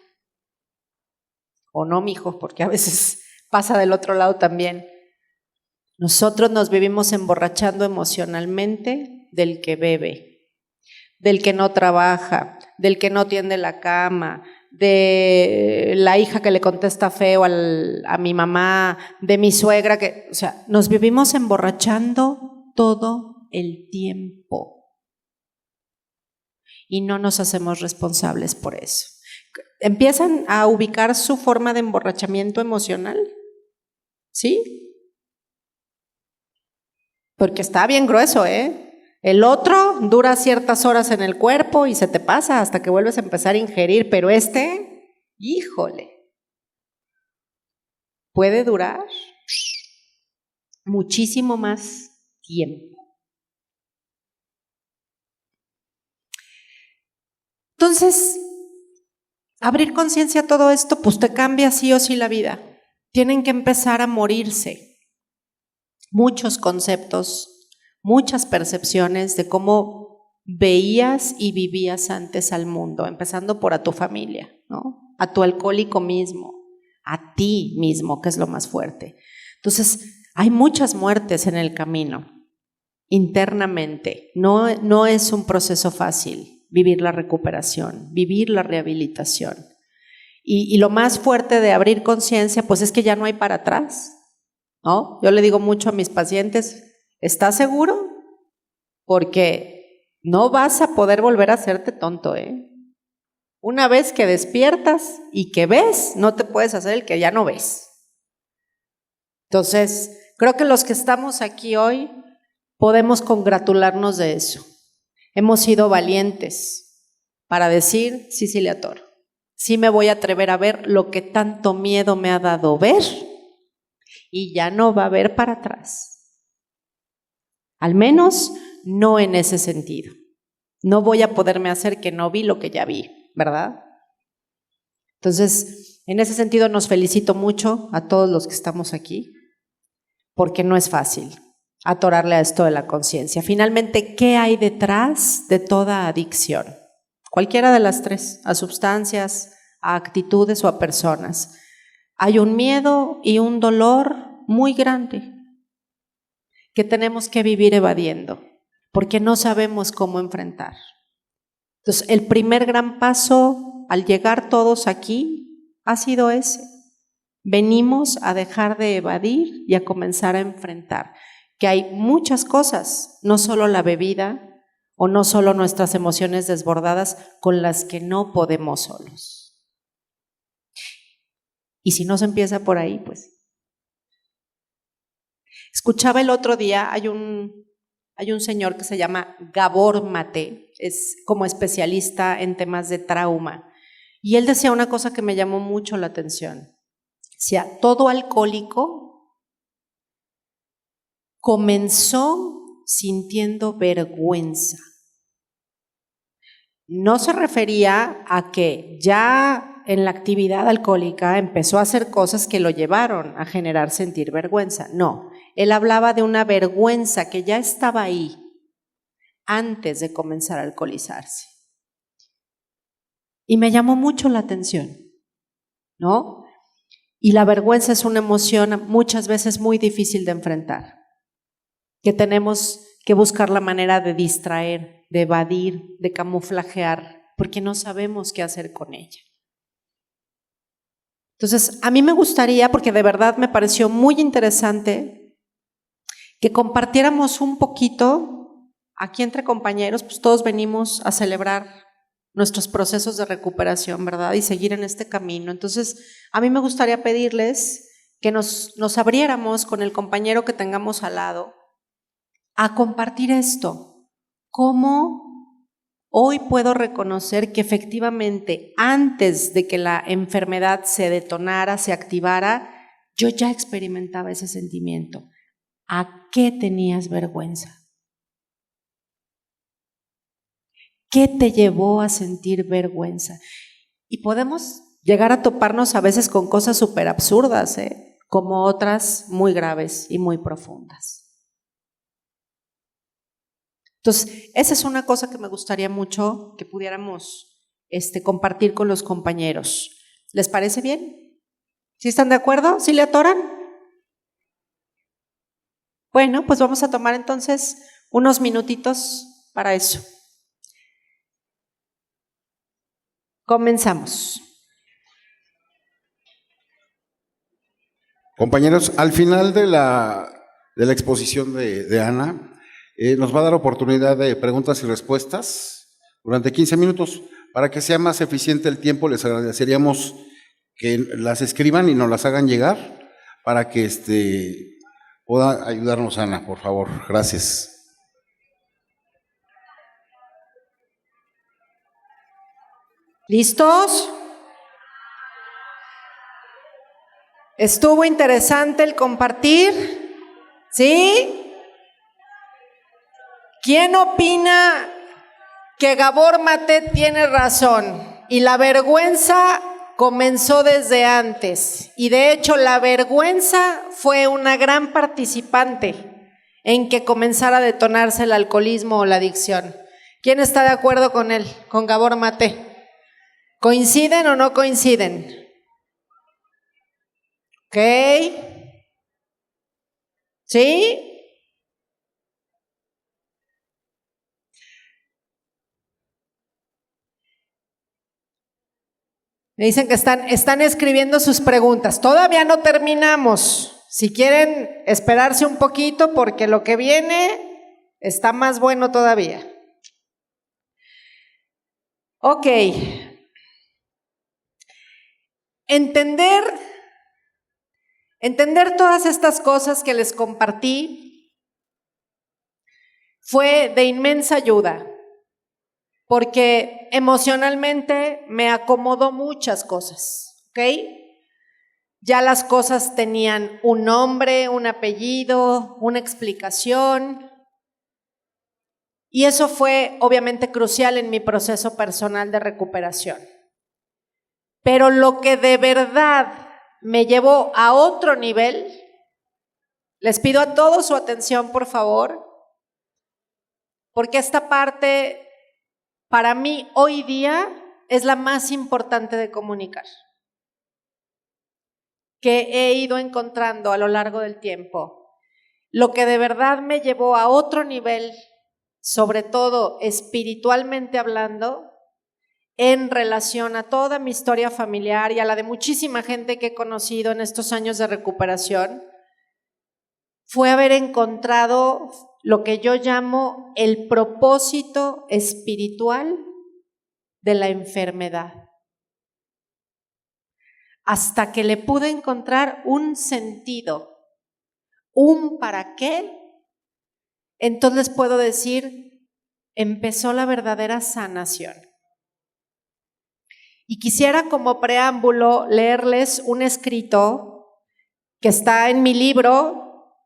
O no, mijo, porque a veces pasa del otro lado también. Nosotros nos vivimos emborrachando emocionalmente del que bebe, del que no trabaja, del que no tiende la cama, de la hija que le contesta feo a mi mamá, de mi suegra que, o sea, nos vivimos emborrachando todo el tiempo. Y no nos hacemos responsables por eso. ¿Empiezan a ubicar su forma de emborrachamiento emocional? ¿Sí? Porque está bien grueso, ¿eh? El otro dura ciertas horas en el cuerpo y se te pasa hasta que vuelves a empezar a ingerir, pero híjole, puede durar muchísimo más tiempo. Entonces, abrir conciencia a todo esto, pues te cambia sí o sí la vida. Tienen que empezar a morirse muchos conceptos, muchas percepciones de cómo veías y vivías antes al mundo, empezando por a tu familia, ¿no? A tu alcohólico mismo, a ti mismo, que es lo más fuerte. Entonces, hay muchas muertes en el camino, internamente. No es un proceso fácil vivir la recuperación, vivir la rehabilitación. Y lo más fuerte de abrir conciencia, pues es que ya no hay para atrás, ¿no? Yo le digo mucho a mis pacientes, ¿estás seguro? Porque no vas a poder volver a hacerte tonto, ¿eh? Una vez que despiertas y que ves, no te puedes hacer el que ya no ves. Entonces, creo que los que estamos aquí hoy podemos congratularnos de eso. Hemos sido valientes para decir, sí le atoro. Sí me voy a atrever a ver lo que tanto miedo me ha dado ver y ya no va a haber para atrás. Al menos no en ese sentido. No voy a poderme hacer que no vi lo que ya vi, ¿verdad? Entonces, en ese sentido nos felicito mucho a todos los que estamos aquí, porque no es fácil atorarle a esto de la conciencia. Finalmente, ¿qué hay detrás de toda adicción? Cualquiera de las tres, a sustancias, a actitudes o a personas. Hay un miedo y un dolor muy grande que tenemos que vivir evadiendo, porque no sabemos cómo enfrentar. Entonces, el primer gran paso al llegar todos aquí ha sido ese. Venimos a dejar de evadir y a comenzar a enfrentar, que hay muchas cosas, no solo la bebida o no solo nuestras emociones desbordadas, con las que no podemos solos. Y si no se empieza por ahí, pues. Escuchaba el otro día, hay un señor que se llama Gabor Mate, es como especialista en temas de trauma, y él decía una cosa que me llamó mucho la atención. Decía, todo alcohólico comenzó sintiendo vergüenza. No se refería a que ya en la actividad alcohólica empezó a hacer cosas que lo llevaron a generar sentir vergüenza. No, él hablaba de una vergüenza que ya estaba ahí antes de comenzar a alcoholizarse. Y me llamó mucho la atención, ¿no? Y la vergüenza es una emoción muchas veces muy difícil de enfrentar, que tenemos que buscar la manera de distraer, de evadir, de camuflajear, porque no sabemos qué hacer con ella. Entonces, a mí me gustaría, porque de verdad me pareció muy interesante, que compartiéramos un poquito, aquí entre compañeros, pues todos venimos a celebrar nuestros procesos de recuperación, ¿verdad? Y seguir en este camino. Entonces, a mí me gustaría pedirles que nos abriéramos con el compañero que tengamos al lado a compartir esto. ¿Cómo hoy puedo reconocer que efectivamente antes de que la enfermedad se detonara, se activara, yo ya experimentaba ese sentimiento. ¿A qué tenías vergüenza? ¿Qué te llevó a sentir vergüenza? Y podemos llegar a toparnos a veces con cosas súper absurdas, como otras muy graves y muy profundas. Entonces, esa es una cosa que me gustaría mucho que pudiéramos compartir con los compañeros. ¿Les parece bien? ¿Sí están de acuerdo? ¿Sí le atoran? Bueno, pues vamos a tomar entonces unos minutitos para eso. Comenzamos. Compañeros, al final de la exposición de Ana, nos va a dar oportunidad de preguntas y respuestas durante 15 minutos. Para que sea más eficiente el tiempo, les agradeceríamos que las escriban y nos las hagan llegar para que pueda ayudarnos Ana, por favor. Gracias. ¿Listos? ¿Estuvo interesante el compartir? ¿Sí? ¿Quién opina que Gabor Maté tiene razón y la vergüenza comenzó desde antes? Y de hecho la vergüenza fue una gran participante en que comenzara a detonarse el alcoholismo o la adicción. ¿Quién está de acuerdo con él, con Gabor Maté? ¿Coinciden o no coinciden? ¿Ok? ¿Sí? Me dicen que están escribiendo sus preguntas. Todavía no terminamos. Si quieren esperarse un poquito porque lo que viene está más bueno todavía. Ok. Entender todas estas cosas que les compartí fue de inmensa ayuda, porque emocionalmente me acomodó muchas cosas, ¿ok? Ya las cosas tenían un nombre, un apellido, una explicación, y eso fue obviamente crucial en mi proceso personal de recuperación. Pero lo que de verdad me llevó a otro nivel, les pido a todos su atención, por favor, porque esta parte para mí hoy día es la más importante de comunicar, que he ido encontrando a lo largo del tiempo. Lo que de verdad me llevó a otro nivel, sobre todo espiritualmente hablando, en relación a toda mi historia familiar y a la de muchísima gente que he conocido en estos años de recuperación, fue haber encontrado lo que yo llamo el propósito espiritual de la enfermedad. Hasta que le pude encontrar un sentido, un para qué, entonces puedo decir, empezó la verdadera sanación. Y quisiera como preámbulo leerles un escrito que está en mi libro,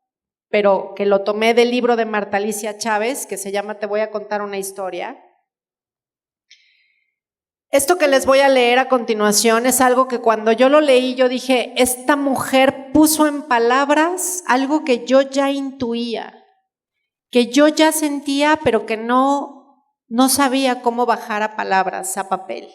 pero que lo tomé del libro de Marta Alicia Chávez, que se llama Te voy a contar una historia. Esto que les voy a leer a continuación es algo que cuando yo lo leí yo dije, esta mujer puso en palabras algo que yo ya intuía, que yo ya sentía, pero que no sabía cómo bajar a palabras, a papel.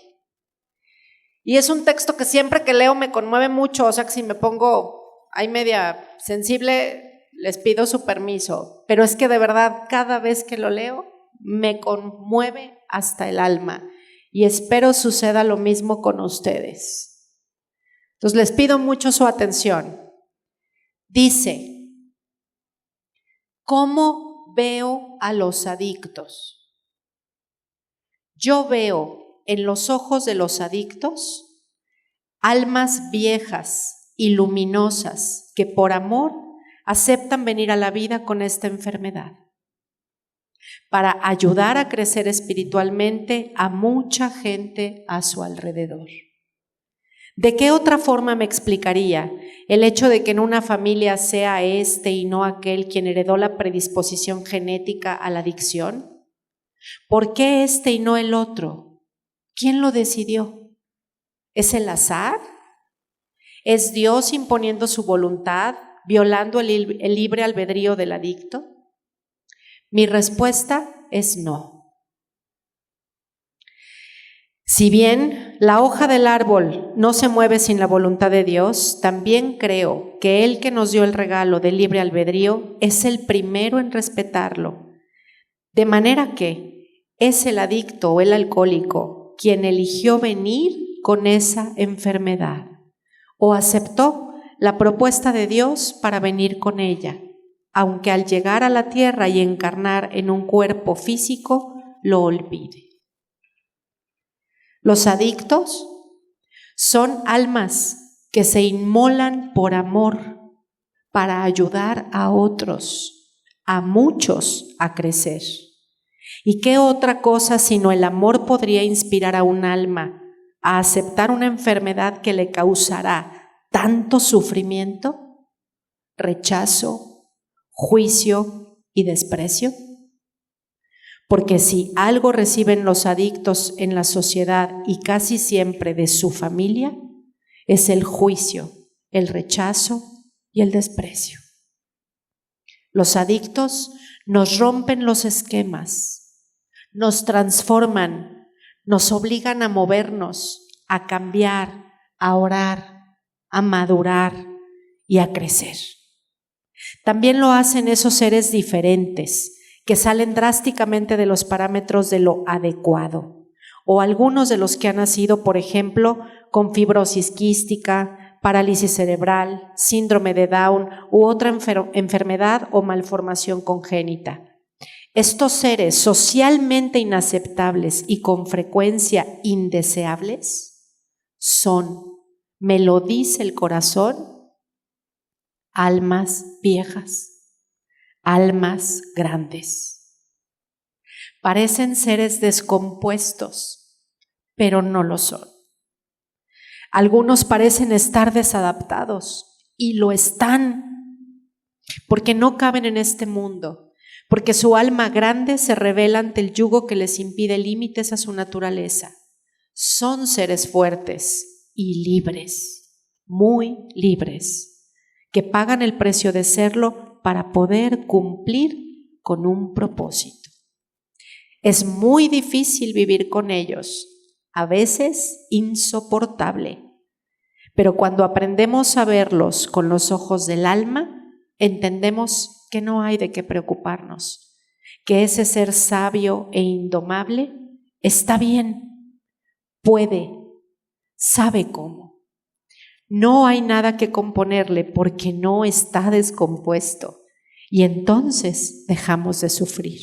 Y es un texto que siempre que leo me conmueve mucho, o sea que si me pongo ahí media sensible, les pido su permiso, pero es que de verdad cada vez que lo leo me conmueve hasta el alma y espero suceda lo mismo con ustedes. Entonces les pido mucho su atención. Dice, ¿cómo veo a los adictos? Yo veo en los ojos de los adictos almas viejas y luminosas que por amor aceptan venir a la vida con esta enfermedad. para ayudar a crecer espiritualmente a mucha gente a su alrededor. ¿De qué otra forma me explicaría el hecho de que en una familia sea este y no aquel quien heredó la predisposición genética a la adicción? ¿Por qué este y no el otro? ¿Quién lo decidió? ¿Es el azar? ¿Es Dios imponiendo su voluntad, violando el libre albedrío del adicto? Mi respuesta es no. Si bien la hoja del árbol no se mueve sin la voluntad de Dios, también creo que Él que nos dio el regalo del libre albedrío es el primero en respetarlo. De manera que es el adicto o el alcohólico quien eligió venir con esa enfermedad o aceptó la propuesta de Dios para venir con ella, aunque al llegar a la tierra y encarnar en un cuerpo físico lo olvide. Los adictos son almas que se inmolan por amor para ayudar a otros, a muchos, a crecer. ¿Y qué otra cosa sino el amor podría inspirar a un alma a aceptar una enfermedad que le causará tanto sufrimiento, rechazo, juicio y desprecio? Porque si algo reciben los adictos en la sociedad y casi siempre de su familia, es el juicio, el rechazo y el desprecio. Los adictos nos rompen los esquemas, nos transforman, nos obligan a movernos, a cambiar, a orar, a madurar y a crecer. También lo hacen esos seres diferentes que salen drásticamente de los parámetros de lo adecuado, o algunos de los que han nacido, por ejemplo, con fibrosis quística, parálisis cerebral, síndrome de Down u otra enfermedad o malformación congénita. Estos seres socialmente inaceptables y con frecuencia indeseables son, me lo dice el corazón, almas viejas. Almas grandes. Parecen seres descompuestos, pero no lo son. Algunos parecen estar desadaptados y lo están, porque no caben en este mundo, porque su alma grande se revela ante el yugo que les impide límites a su naturaleza. Son seres fuertes y libres, muy libres, que pagan el precio de serlo para poder cumplir con un propósito. Es muy difícil vivir con ellos, a veces insoportable, pero cuando aprendemos a verlos con los ojos del alma, entendemos que no hay de qué preocuparnos, que ese ser sabio e indomable está bien, puede, sabe cómo. No hay nada que componerle porque no está descompuesto y entonces dejamos de sufrir.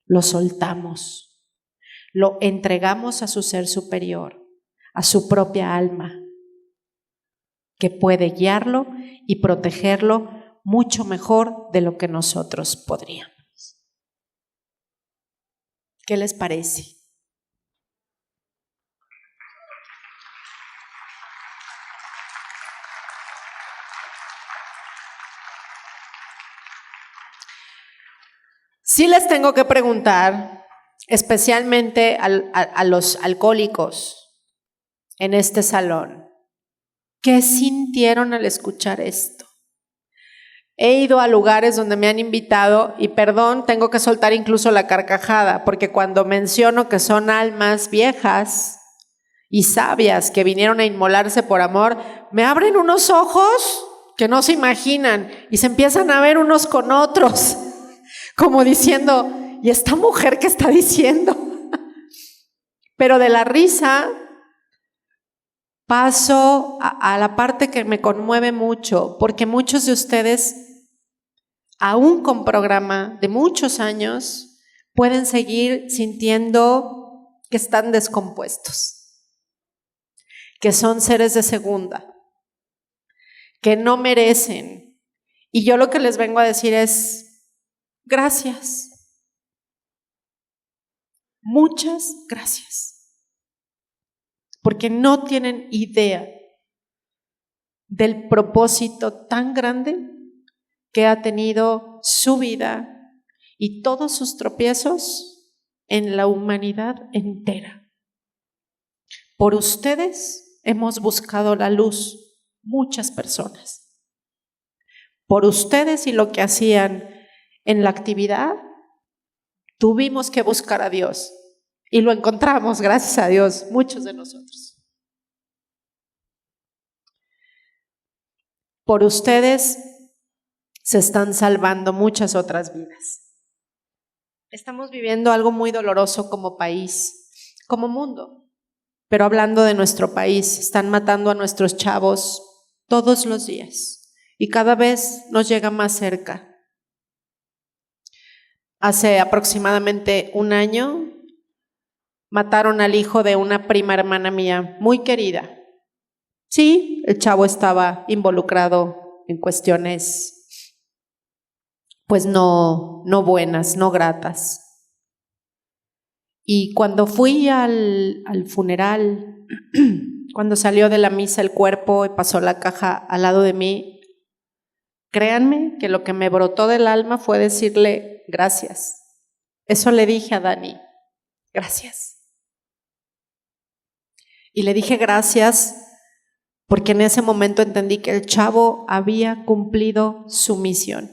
Lo soltamos, lo entregamos a su ser superior, a su propia alma, que puede guiarlo y protegerlo mucho mejor de lo que nosotros podríamos. ¿Qué les parece? Sí les tengo que preguntar, especialmente a los alcohólicos en este salón, ¿qué sintieron al escuchar esto? He ido a lugares donde me han invitado y perdón, tengo que soltar incluso la carcajada, porque cuando menciono que son almas viejas y sabias que vinieron a inmolarse por amor, me abren unos ojos que no se imaginan y se empiezan a ver unos con otros. Como diciendo, ¿y esta mujer qué está diciendo? Pero de la risa paso a la parte que me conmueve mucho, porque muchos de ustedes, aún con programa de muchos años, pueden seguir sintiendo que están descompuestos, que son seres de segunda, que no merecen. Y yo lo que les vengo a decir es, gracias, muchas gracias, porque no tienen idea del propósito tan grande que ha tenido su vida y todos sus tropiezos en la humanidad entera. Por ustedes hemos buscado la luz, muchas personas. Por ustedes y lo que hacían en la actividad, tuvimos que buscar a Dios y lo encontramos, gracias a Dios, muchos de nosotros. Por ustedes se están salvando muchas otras vidas. Estamos viviendo algo muy doloroso como país, como mundo, pero hablando de nuestro país, están matando a nuestros chavos todos los días y cada vez nos llega más cerca. Hace aproximadamente un año mataron al hijo de una prima hermana mía, muy querida. Sí, el chavo estaba involucrado en cuestiones pues no buenas, no gratas. Y cuando fui al funeral, cuando salió de la misa el cuerpo y pasó la caja al lado de mí, créanme que lo que me brotó del alma fue decirle gracias. Eso le dije a Dani, gracias. Y le dije gracias porque en ese momento entendí que el chavo había cumplido su misión.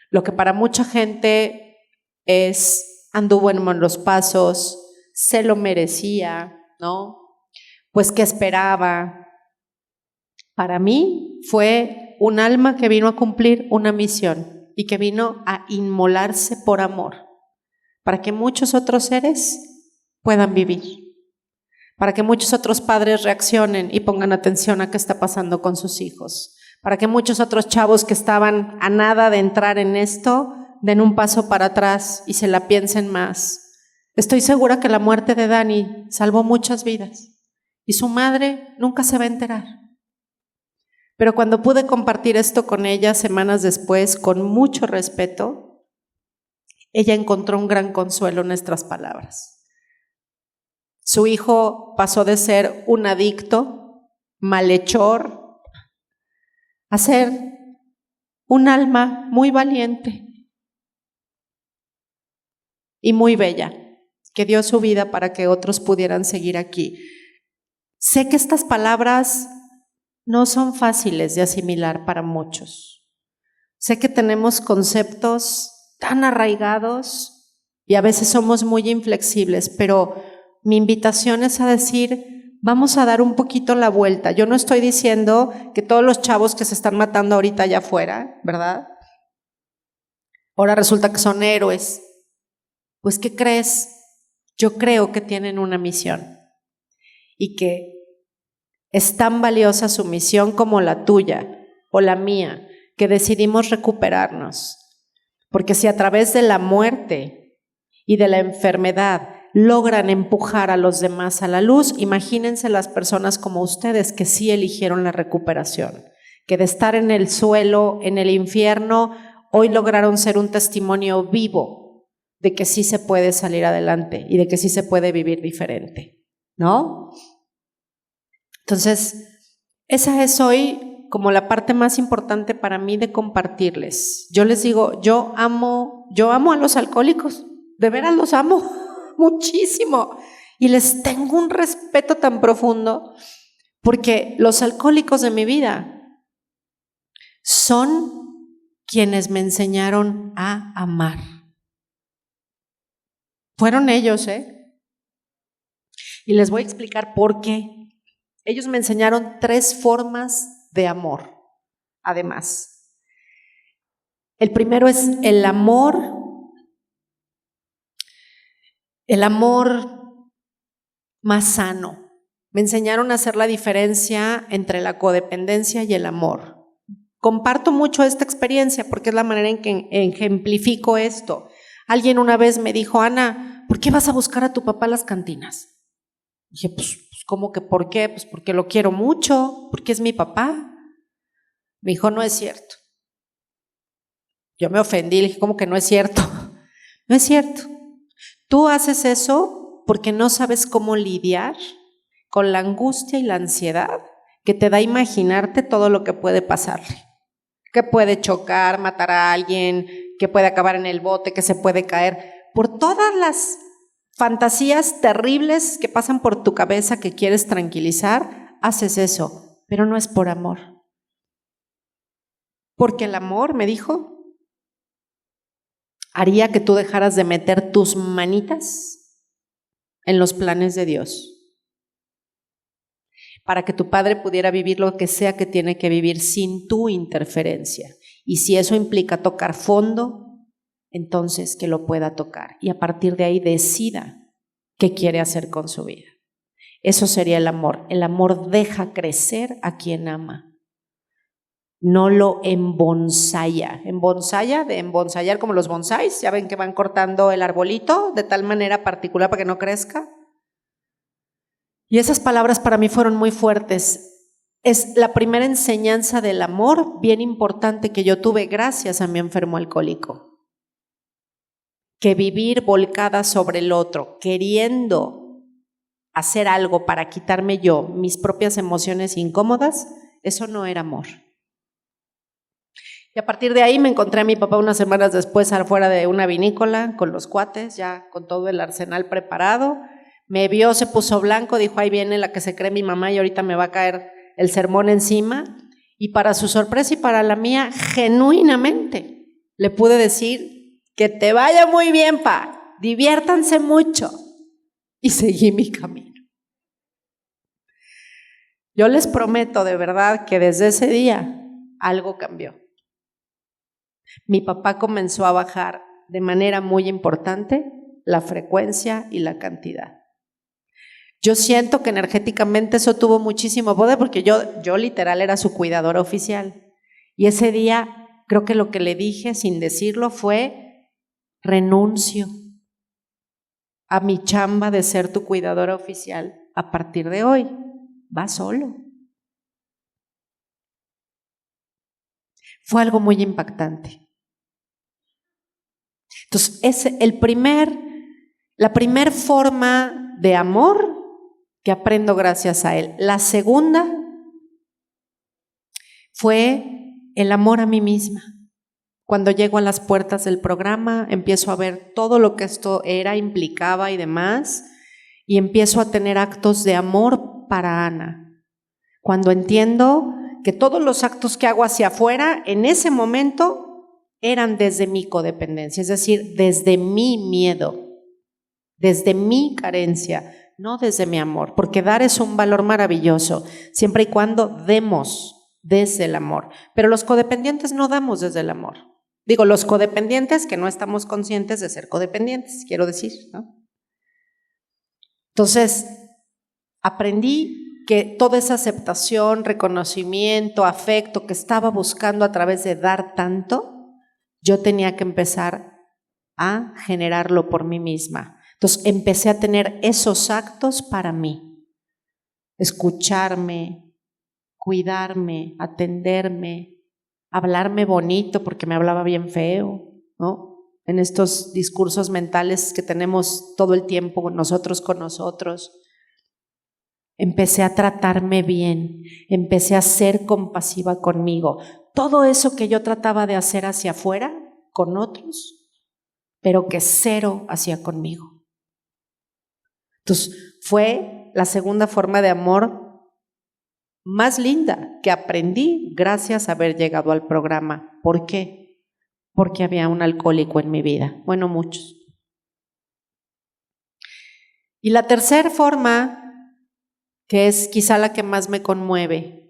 Lo que para mucha gente es, anduvo en malos pasos, se lo merecía, ¿no? Pues que esperaba. Para mí fue un alma que vino a cumplir una misión y que vino a inmolarse por amor, para que muchos otros seres puedan vivir. Para que muchos otros padres reaccionen y pongan atención a qué está pasando con sus hijos, para que muchos otros chavos que estaban a nada de entrar en esto den un paso para atrás y se la piensen más. Estoy segura que la muerte de Dani salvó muchas vidas y su madre nunca se va a enterar. Pero cuando pude compartir esto con ella semanas después, con mucho respeto, ella encontró un gran consuelo en nuestras palabras. Su hijo pasó de ser un adicto, malhechor, a ser un alma muy valiente y muy bella, que dio su vida para que otros pudieran seguir aquí. Sé que estas palabras no son fáciles de asimilar para muchos. Sé que tenemos conceptos tan arraigados y a veces somos muy inflexibles, pero mi invitación es a decir, vamos a dar un poquito la vuelta. Yo no estoy diciendo que todos los chavos que se están matando ahorita allá afuera, ¿verdad? Ahora resulta que son héroes. Pues, ¿qué crees? Yo creo que tienen una misión y que es tan valiosa su misión como la tuya o la mía, que decidimos recuperarnos. Porque si a través de la muerte y de la enfermedad logran empujar a los demás a la luz, imagínense las personas como ustedes que sí eligieron la recuperación, que de estar en el suelo, en el infierno, hoy lograron ser un testimonio vivo de que sí se puede salir adelante y de que sí se puede vivir diferente, ¿no? Entonces, esa es hoy como la parte más importante para mí de compartirles. Yo les digo, yo amo a los alcohólicos, de veras los amo muchísimo y les tengo un respeto tan profundo porque los alcohólicos de mi vida son quienes me enseñaron a amar. Fueron ellos, y les voy a explicar por qué. Ellos me enseñaron 3 formas de amor, además. El primero es el amor más sano. Me enseñaron a hacer la diferencia entre la codependencia y el amor. Comparto mucho esta experiencia porque es la manera en que ejemplifico esto. Alguien una vez me dijo, Ana, ¿por qué vas a buscar a tu papá a las cantinas? Dije, pues ¿cómo que por qué? Pues porque lo quiero mucho, porque es mi papá. Me dijo, no es cierto. Yo me ofendí, le dije, ¿cómo que no es cierto? No es cierto. Tú haces eso porque no sabes cómo lidiar con la angustia y la ansiedad que te da imaginarte todo lo que puede pasarle. Que puede chocar, matar a alguien, que puede acabar en el bote, que se puede caer. Por todas las fantasías terribles que pasan por tu cabeza que quieres tranquilizar, haces eso, pero no es por amor. Porque el amor, me dijo, haría que tú dejaras de meter tus manitas en los planes de Dios, para que tu padre pudiera vivir lo que sea que tiene que vivir sin tu interferencia. Y si eso implica tocar fondo, entonces que lo pueda tocar y a partir de ahí decida qué quiere hacer con su vida. Eso sería el amor. El amor deja crecer a quien ama. No lo embonsalla. Embonsalla, de embonsayar como los bonsáis. Ya ven que van cortando el arbolito de tal manera particular para que no crezca. Y esas palabras para mí fueron muy fuertes. Es la primera enseñanza del amor bien importante que yo tuve gracias a mi enfermo alcohólico. Que vivir volcada sobre el otro, queriendo hacer algo para quitarme yo mis propias emociones incómodas, eso no era amor. Y a partir de ahí me encontré a mi papá unas semanas después afuera de una vinícola con los cuates, ya con todo el arsenal preparado. Me vio, se puso blanco, dijo, ahí viene la que se cree mi mamá y ahorita me va a caer el sermón encima. Y para su sorpresa y para la mía, genuinamente, le pude decir, que te vaya muy bien, pa, diviértanse mucho. Y seguí mi camino. Yo les prometo de verdad que desde ese día algo cambió. Mi papá comenzó a bajar de manera muy importante la frecuencia y la cantidad. Yo siento que energéticamente eso tuvo muchísimo poder porque yo literal era su cuidadora oficial. Y ese día creo que lo que le dije sin decirlo fue renuncio a mi chamba de ser tu cuidadora oficial. A partir de hoy, va solo. Fue algo muy impactante. Entonces, es la primer forma de amor que aprendo gracias a él. La segunda fue el amor a mí misma. Cuando llego a las puertas del programa, empiezo a ver todo lo que esto era, implicaba y demás, y empiezo a tener actos de amor para Ana. Cuando entiendo que todos los actos que hago hacia afuera, en ese momento, eran desde mi codependencia, es decir, desde mi miedo, desde mi carencia, no desde mi amor, porque dar es un valor maravilloso, siempre y cuando demos desde el amor. Pero los codependientes no damos desde el amor. Digo, los codependientes que no estamos conscientes de ser codependientes, quiero decir, ¿no? Entonces, aprendí que toda esa aceptación, reconocimiento, afecto que estaba buscando a través de dar tanto, yo tenía que empezar a generarlo por mí misma. Entonces empecé a tener esos actos para mí, escucharme, cuidarme, atenderme, hablarme bonito porque me hablaba bien feo, ¿no? En estos discursos mentales que tenemos todo el tiempo nosotros con nosotros. Empecé a tratarme bien, empecé a ser compasiva conmigo. Todo eso que yo trataba de hacer hacia afuera, con otros, pero que cero hacía conmigo. Entonces, fue la segunda forma de amor más linda que aprendí gracias a haber llegado al programa. ¿Por qué? Porque había un alcohólico en mi vida. Bueno, muchos. Y la tercera forma, que es quizá la que más me conmueve,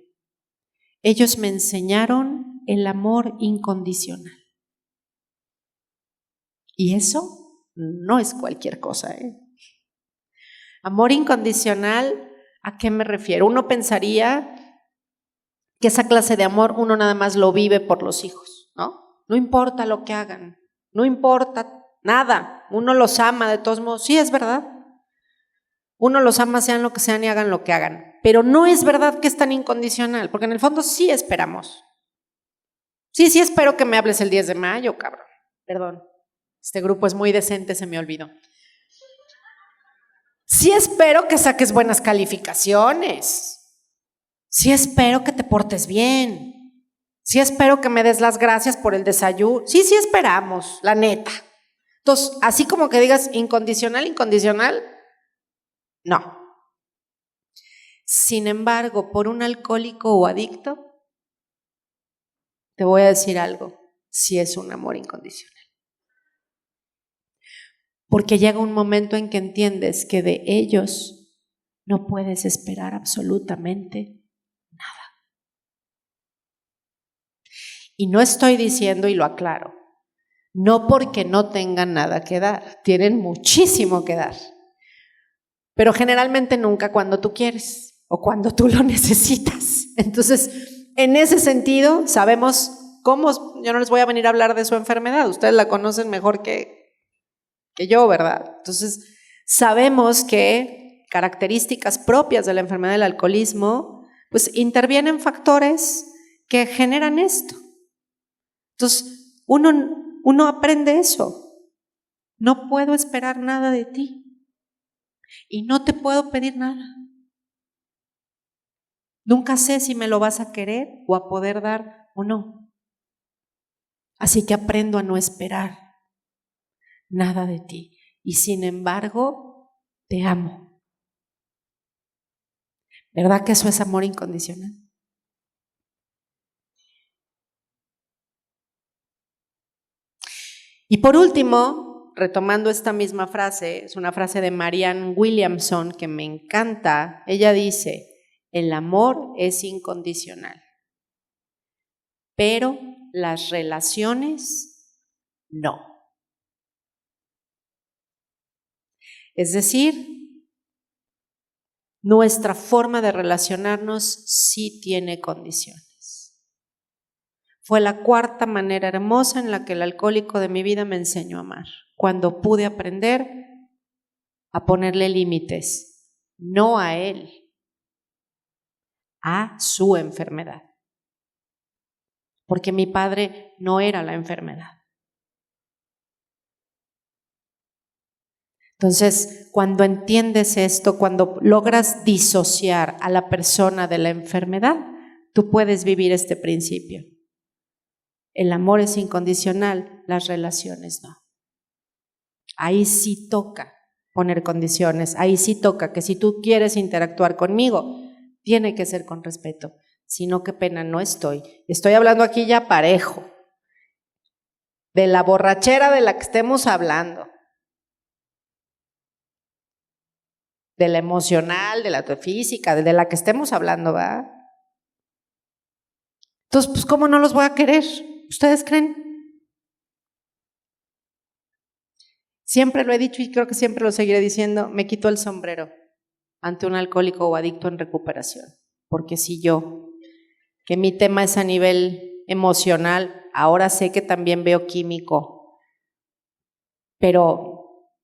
ellos me enseñaron el amor incondicional. Y eso no es cualquier cosa, ¿eh? Amor incondicional, ¿a qué me refiero? Uno pensaría que esa clase de amor uno nada más lo vive por los hijos, ¿no? No importa lo que hagan, no importa nada, uno los ama de todos modos. Sí, es verdad. Uno los ama sean lo que sean y hagan lo que hagan. Pero no es verdad que es tan incondicional, porque en el fondo sí esperamos. Sí espero que me hables el 10 de mayo, cabrón. Perdón, este grupo es muy decente, se me olvidó. Sí espero que saques buenas calificaciones. Sí espero que te portes bien. Sí espero que me des las gracias por el desayuno. Sí esperamos, la neta. Entonces, así como que digas incondicional, no. Sin embargo, por un alcohólico o adicto, te voy a decir algo, sí es un amor incondicional. Porque llega un momento en que entiendes que de ellos no puedes esperar absolutamente nada. Y no estoy diciendo, y lo aclaro, no porque no tengan nada que dar, tienen muchísimo que dar, pero generalmente nunca cuando tú quieres o cuando tú lo necesitas. Entonces, en ese sentido, sabemos cómo, yo no les voy a venir a hablar de su enfermedad, ustedes la conocen mejor que yo, ¿verdad? Entonces, sabemos que características propias de la enfermedad del alcoholismo, pues intervienen factores que generan esto. Entonces, uno aprende eso. No puedo esperar nada de ti y no te puedo pedir nada. Nunca sé si me lo vas a querer o a poder dar o no. Así que aprendo a no esperar nada de ti. Y sin embargo, te amo. ¿Verdad que eso es amor incondicional? Y por último, retomando esta misma frase, es una frase de Marianne Williamson que me encanta. Ella dice, el amor es incondicional, pero las relaciones no. Es decir, nuestra forma de relacionarnos sí tiene condiciones. Fue la cuarta manera hermosa en la que el alcohólico de mi vida me enseñó a amar, cuando pude aprender a ponerle límites, no a él, a su enfermedad. Porque mi padre no era la enfermedad. Entonces, cuando entiendes esto, cuando logras disociar a la persona de la enfermedad, tú puedes vivir este principio. El amor es incondicional, las relaciones no. Ahí sí toca poner condiciones, ahí sí toca que si tú quieres interactuar conmigo, tiene que ser con respeto. Si no, qué pena, no estoy. Estoy hablando aquí ya parejo, de la borrachera de la que estemos hablando, de la emocional, de la física, de la que estemos hablando, ¿va? Entonces, pues, ¿cómo no los voy a querer? ¿Ustedes creen? Siempre lo he dicho y creo que siempre lo seguiré diciendo, me quito el sombrero ante un alcohólico o adicto en recuperación, porque si yo, que mi tema es a nivel emocional, ahora sé que también veo químico, pero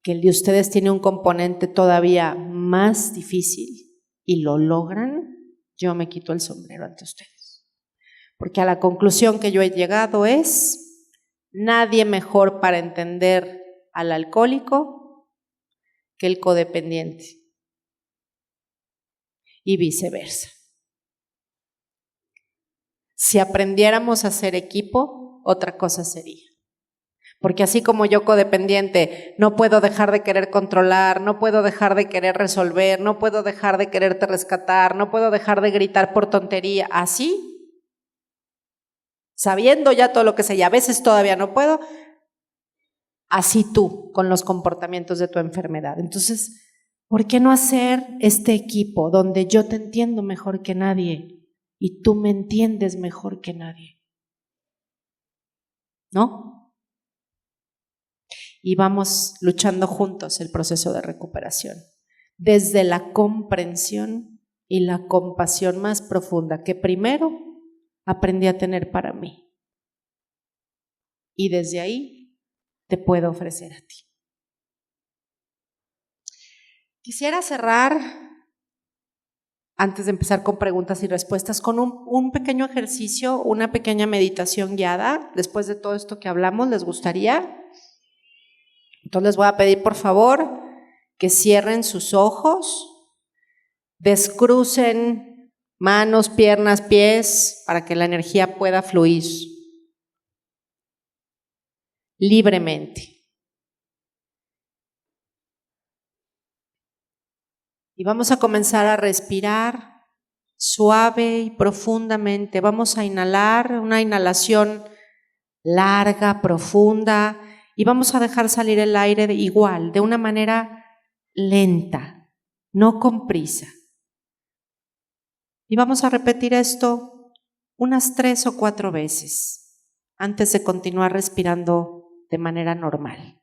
que el de ustedes tiene un componente todavía más difícil y lo logran, yo me quito el sombrero ante ustedes. Porque a la conclusión que yo he llegado es, nadie mejor para entender al alcohólico que el codependiente y viceversa. Si aprendiéramos a ser equipo, otra cosa sería. Porque así como yo codependiente, no puedo dejar de querer controlar, no puedo dejar de querer resolver, no puedo dejar de quererte rescatar, no puedo dejar de gritar por tontería, así, sabiendo ya todo lo que sé y a veces todavía no puedo, así tú con los comportamientos de tu enfermedad. Entonces, ¿por qué no hacer este equipo donde yo te entiendo mejor que nadie y tú me entiendes mejor que nadie? ¿No? Y vamos luchando juntos el proceso de recuperación, desde la comprensión y la compasión más profunda que primero aprendí a tener para mí. Y desde ahí te puedo ofrecer a ti. Quisiera cerrar, antes de empezar con preguntas y respuestas, con un pequeño ejercicio, una pequeña meditación guiada. Después de todo esto que hablamos, ¿les gustaría? Entonces les voy a pedir, por favor, que cierren sus ojos, descrucen manos, piernas, pies, para que la energía pueda fluir libremente. Y vamos a comenzar a respirar suave y profundamente. Vamos a inhalar, una inhalación larga, profunda, y vamos a dejar salir el aire igual, de una manera lenta, no con prisa. Y vamos a repetir esto unas 3 o 4 veces antes de continuar respirando de manera normal.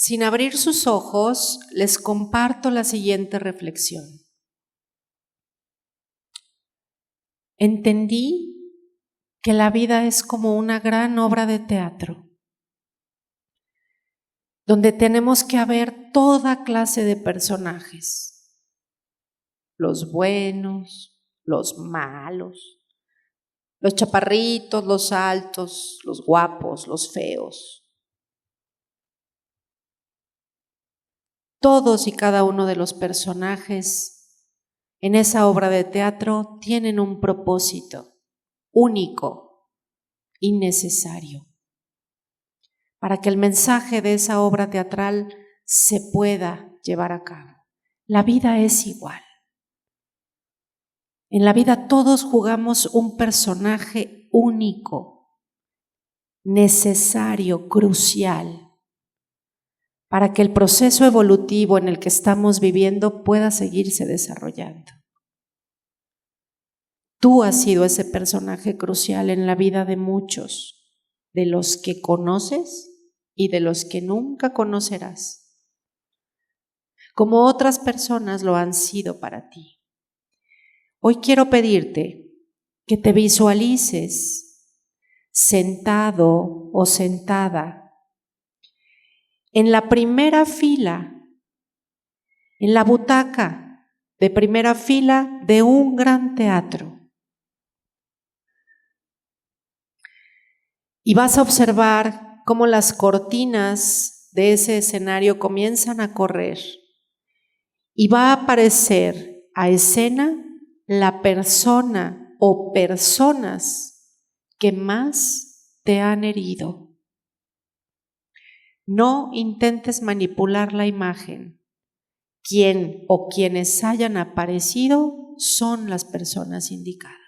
Sin abrir sus ojos, les comparto la siguiente reflexión. Entendí que la vida es como una gran obra de teatro, donde tenemos que haber toda clase de personajes, los buenos, los malos, los chaparritos, los altos, los guapos, los feos. Todos y cada uno de los personajes en esa obra de teatro tienen un propósito único y necesario para que el mensaje de esa obra teatral se pueda llevar a cabo. La vida es igual. En la vida todos jugamos un personaje único, necesario, crucial, para que el proceso evolutivo en el que estamos viviendo pueda seguirse desarrollando. Tú has sido ese personaje crucial en la vida de muchos, de los que conoces y de los que nunca conocerás, como otras personas lo han sido para ti. Hoy quiero pedirte que te visualices sentado o sentada en la primera fila, en la butaca de primera fila de un gran teatro. Y vas a observar cómo las cortinas de ese escenario comienzan a correr y va a aparecer a escena la persona o personas que más te han herido. No intentes manipular la imagen. Quien o quienes hayan aparecido son las personas indicadas.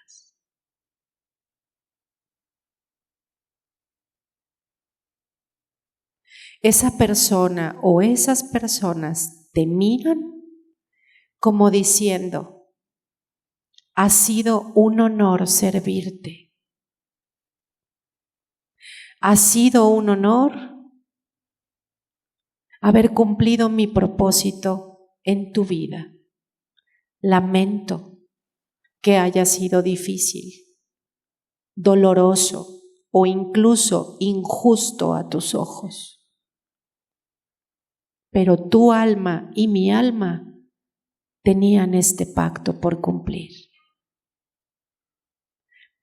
Esa persona o esas personas te miran como diciendo: ha sido un honor servirte. Ha sido un honor haber cumplido mi propósito en tu vida. Lamento que haya sido difícil, doloroso o incluso injusto a tus ojos. Pero tu alma y mi alma tenían este pacto por cumplir,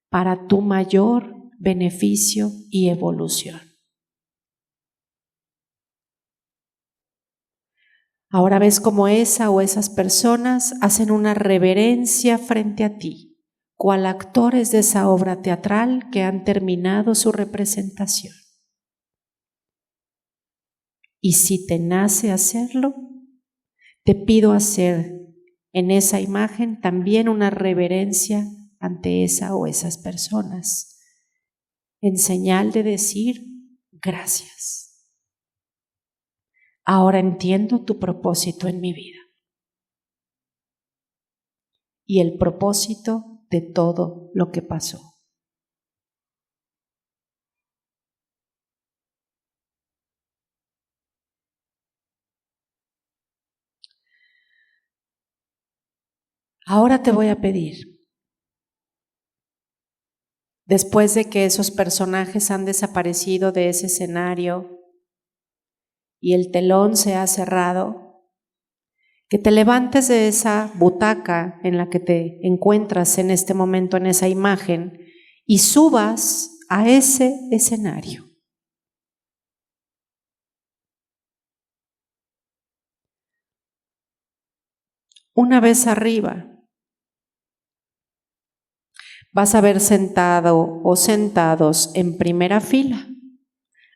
para tu mayor beneficio y evolución. Ahora ves cómo esa o esas personas hacen una reverencia frente a ti, cual actores de esa obra teatral que han terminado su representación. Y si te nace hacerlo, te pido hacer en esa imagen también una reverencia ante esa o esas personas, en señal de decir gracias. Ahora entiendo tu propósito en mi vida y el propósito de todo lo que pasó. Ahora te voy a pedir, después de que esos personajes han desaparecido de ese escenario y el telón se ha cerrado, que te levantes de esa butaca en la que te encuentras en este momento, en esa imagen, y subas a ese escenario. Una vez arriba, vas a ver sentado o sentados en primera fila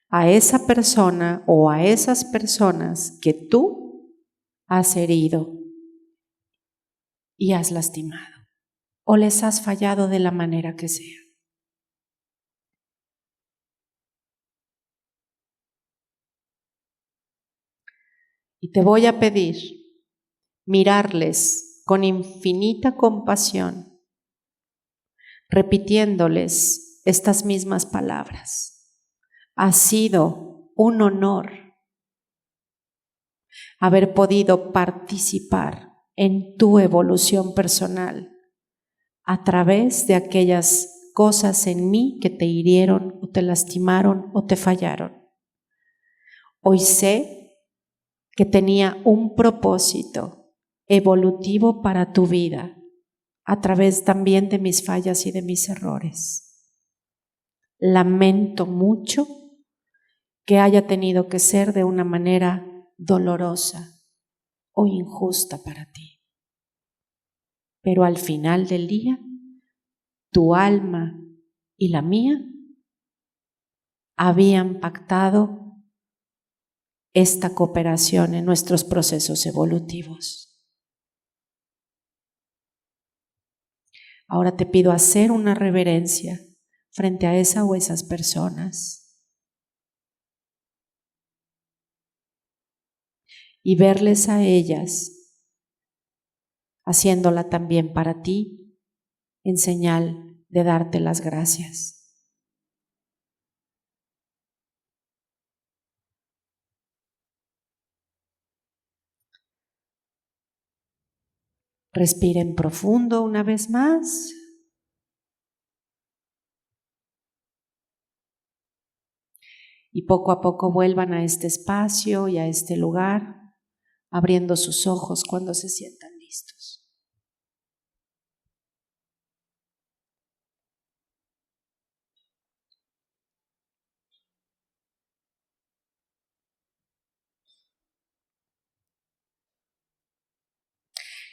a esa persona o a esas personas que tú has herido y has lastimado o les has fallado de la manera que sea. Y te voy a pedir mirarles con infinita compasión, repitiéndoles estas mismas palabras. Ha sido un honor haber podido participar en tu evolución personal a través de aquellas cosas en mí que te hirieron o te lastimaron o te fallaron. Hoy sé que tenía un propósito evolutivo para tu vida a través también de mis fallas y de mis errores. Lamento mucho que haya tenido que ser de una manera dolorosa o injusta para ti. Pero al final del día, tu alma y la mía habían pactado esta cooperación en nuestros procesos evolutivos. Ahora te pido hacer una reverencia frente a esa o esas personas y verles a ellas haciéndola también para ti en señal de darte las gracias. Respiren profundo una vez más. Y poco a poco vuelvan a este espacio y a este lugar, abriendo sus ojos cuando se sientan listos.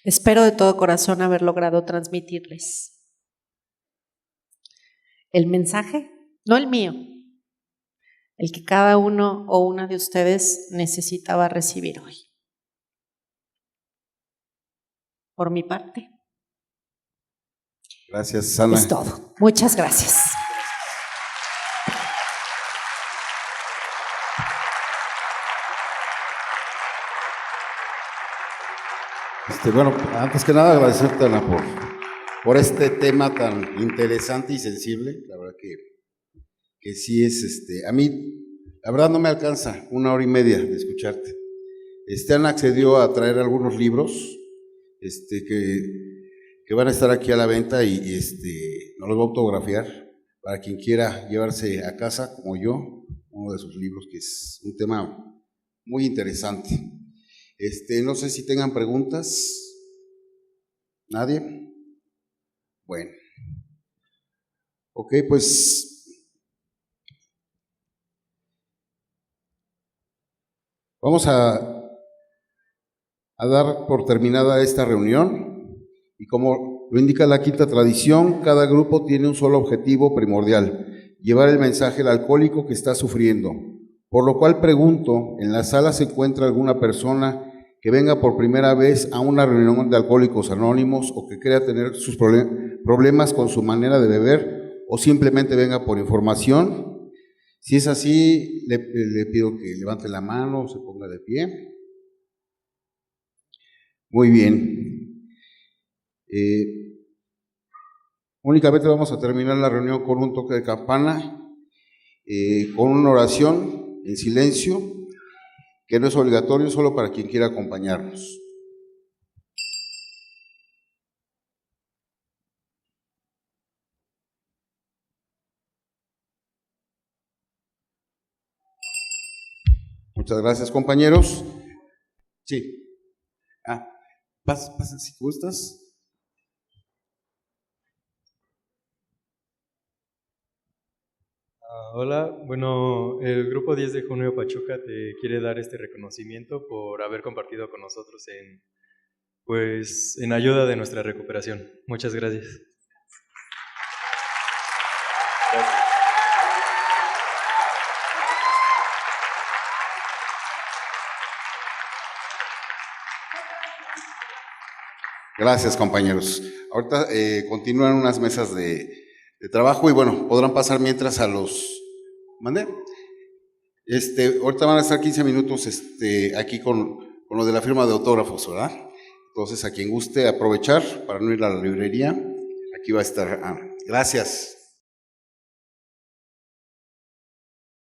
Espero de todo corazón haber logrado transmitirles el mensaje, no el mío, el que cada uno o una de ustedes necesitaba recibir hoy. Por mi parte. Gracias, Ana. Es todo. Muchas gracias. Bueno, antes que nada agradecerte, Ana, por este tema tan interesante y sensible. La verdad que sí es, a mí, la verdad no me alcanza 1 hora y media de escucharte. Ana accedió a traer algunos libros, que van a estar aquí a la venta y nos los va a autografiar para quien quiera llevarse a casa, como yo, uno de sus libros, que es un tema muy interesante. No sé si tengan preguntas. ¿Nadie? Bueno. Ok, pues vamos a dar por terminada esta reunión y como lo indica la quinta tradición, cada grupo tiene un solo objetivo primordial: llevar el mensaje al alcohólico que está sufriendo. Por lo cual pregunto, ¿en la sala se encuentra alguna persona que venga por primera vez a una reunión de Alcohólicos Anónimos o que crea tener sus problemas con su manera de beber o simplemente venga por información? Si es así, le pido que levante la mano, se ponga de pie. Muy bien. Únicamente vamos a terminar la reunión con un toque de campana, con una oración en silencio, que no es obligatorio, solo para quien quiera acompañarnos. Muchas gracias, compañeros. Sí. Pasa si gustas. Hola, bueno, el Grupo 10 de Junio Pachuca te quiere dar este reconocimiento por haber compartido con nosotros en ayuda de nuestra recuperación. Muchas gracias. Gracias, compañeros. Ahorita continúan unas mesas de trabajo y bueno, podrán pasar mientras a los... ¿Mande? Ahorita van a estar 15 minutos aquí con lo de la firma de autógrafos, ¿verdad? Entonces, a quien guste aprovechar para no ir a la librería, aquí va a estar. Gracias.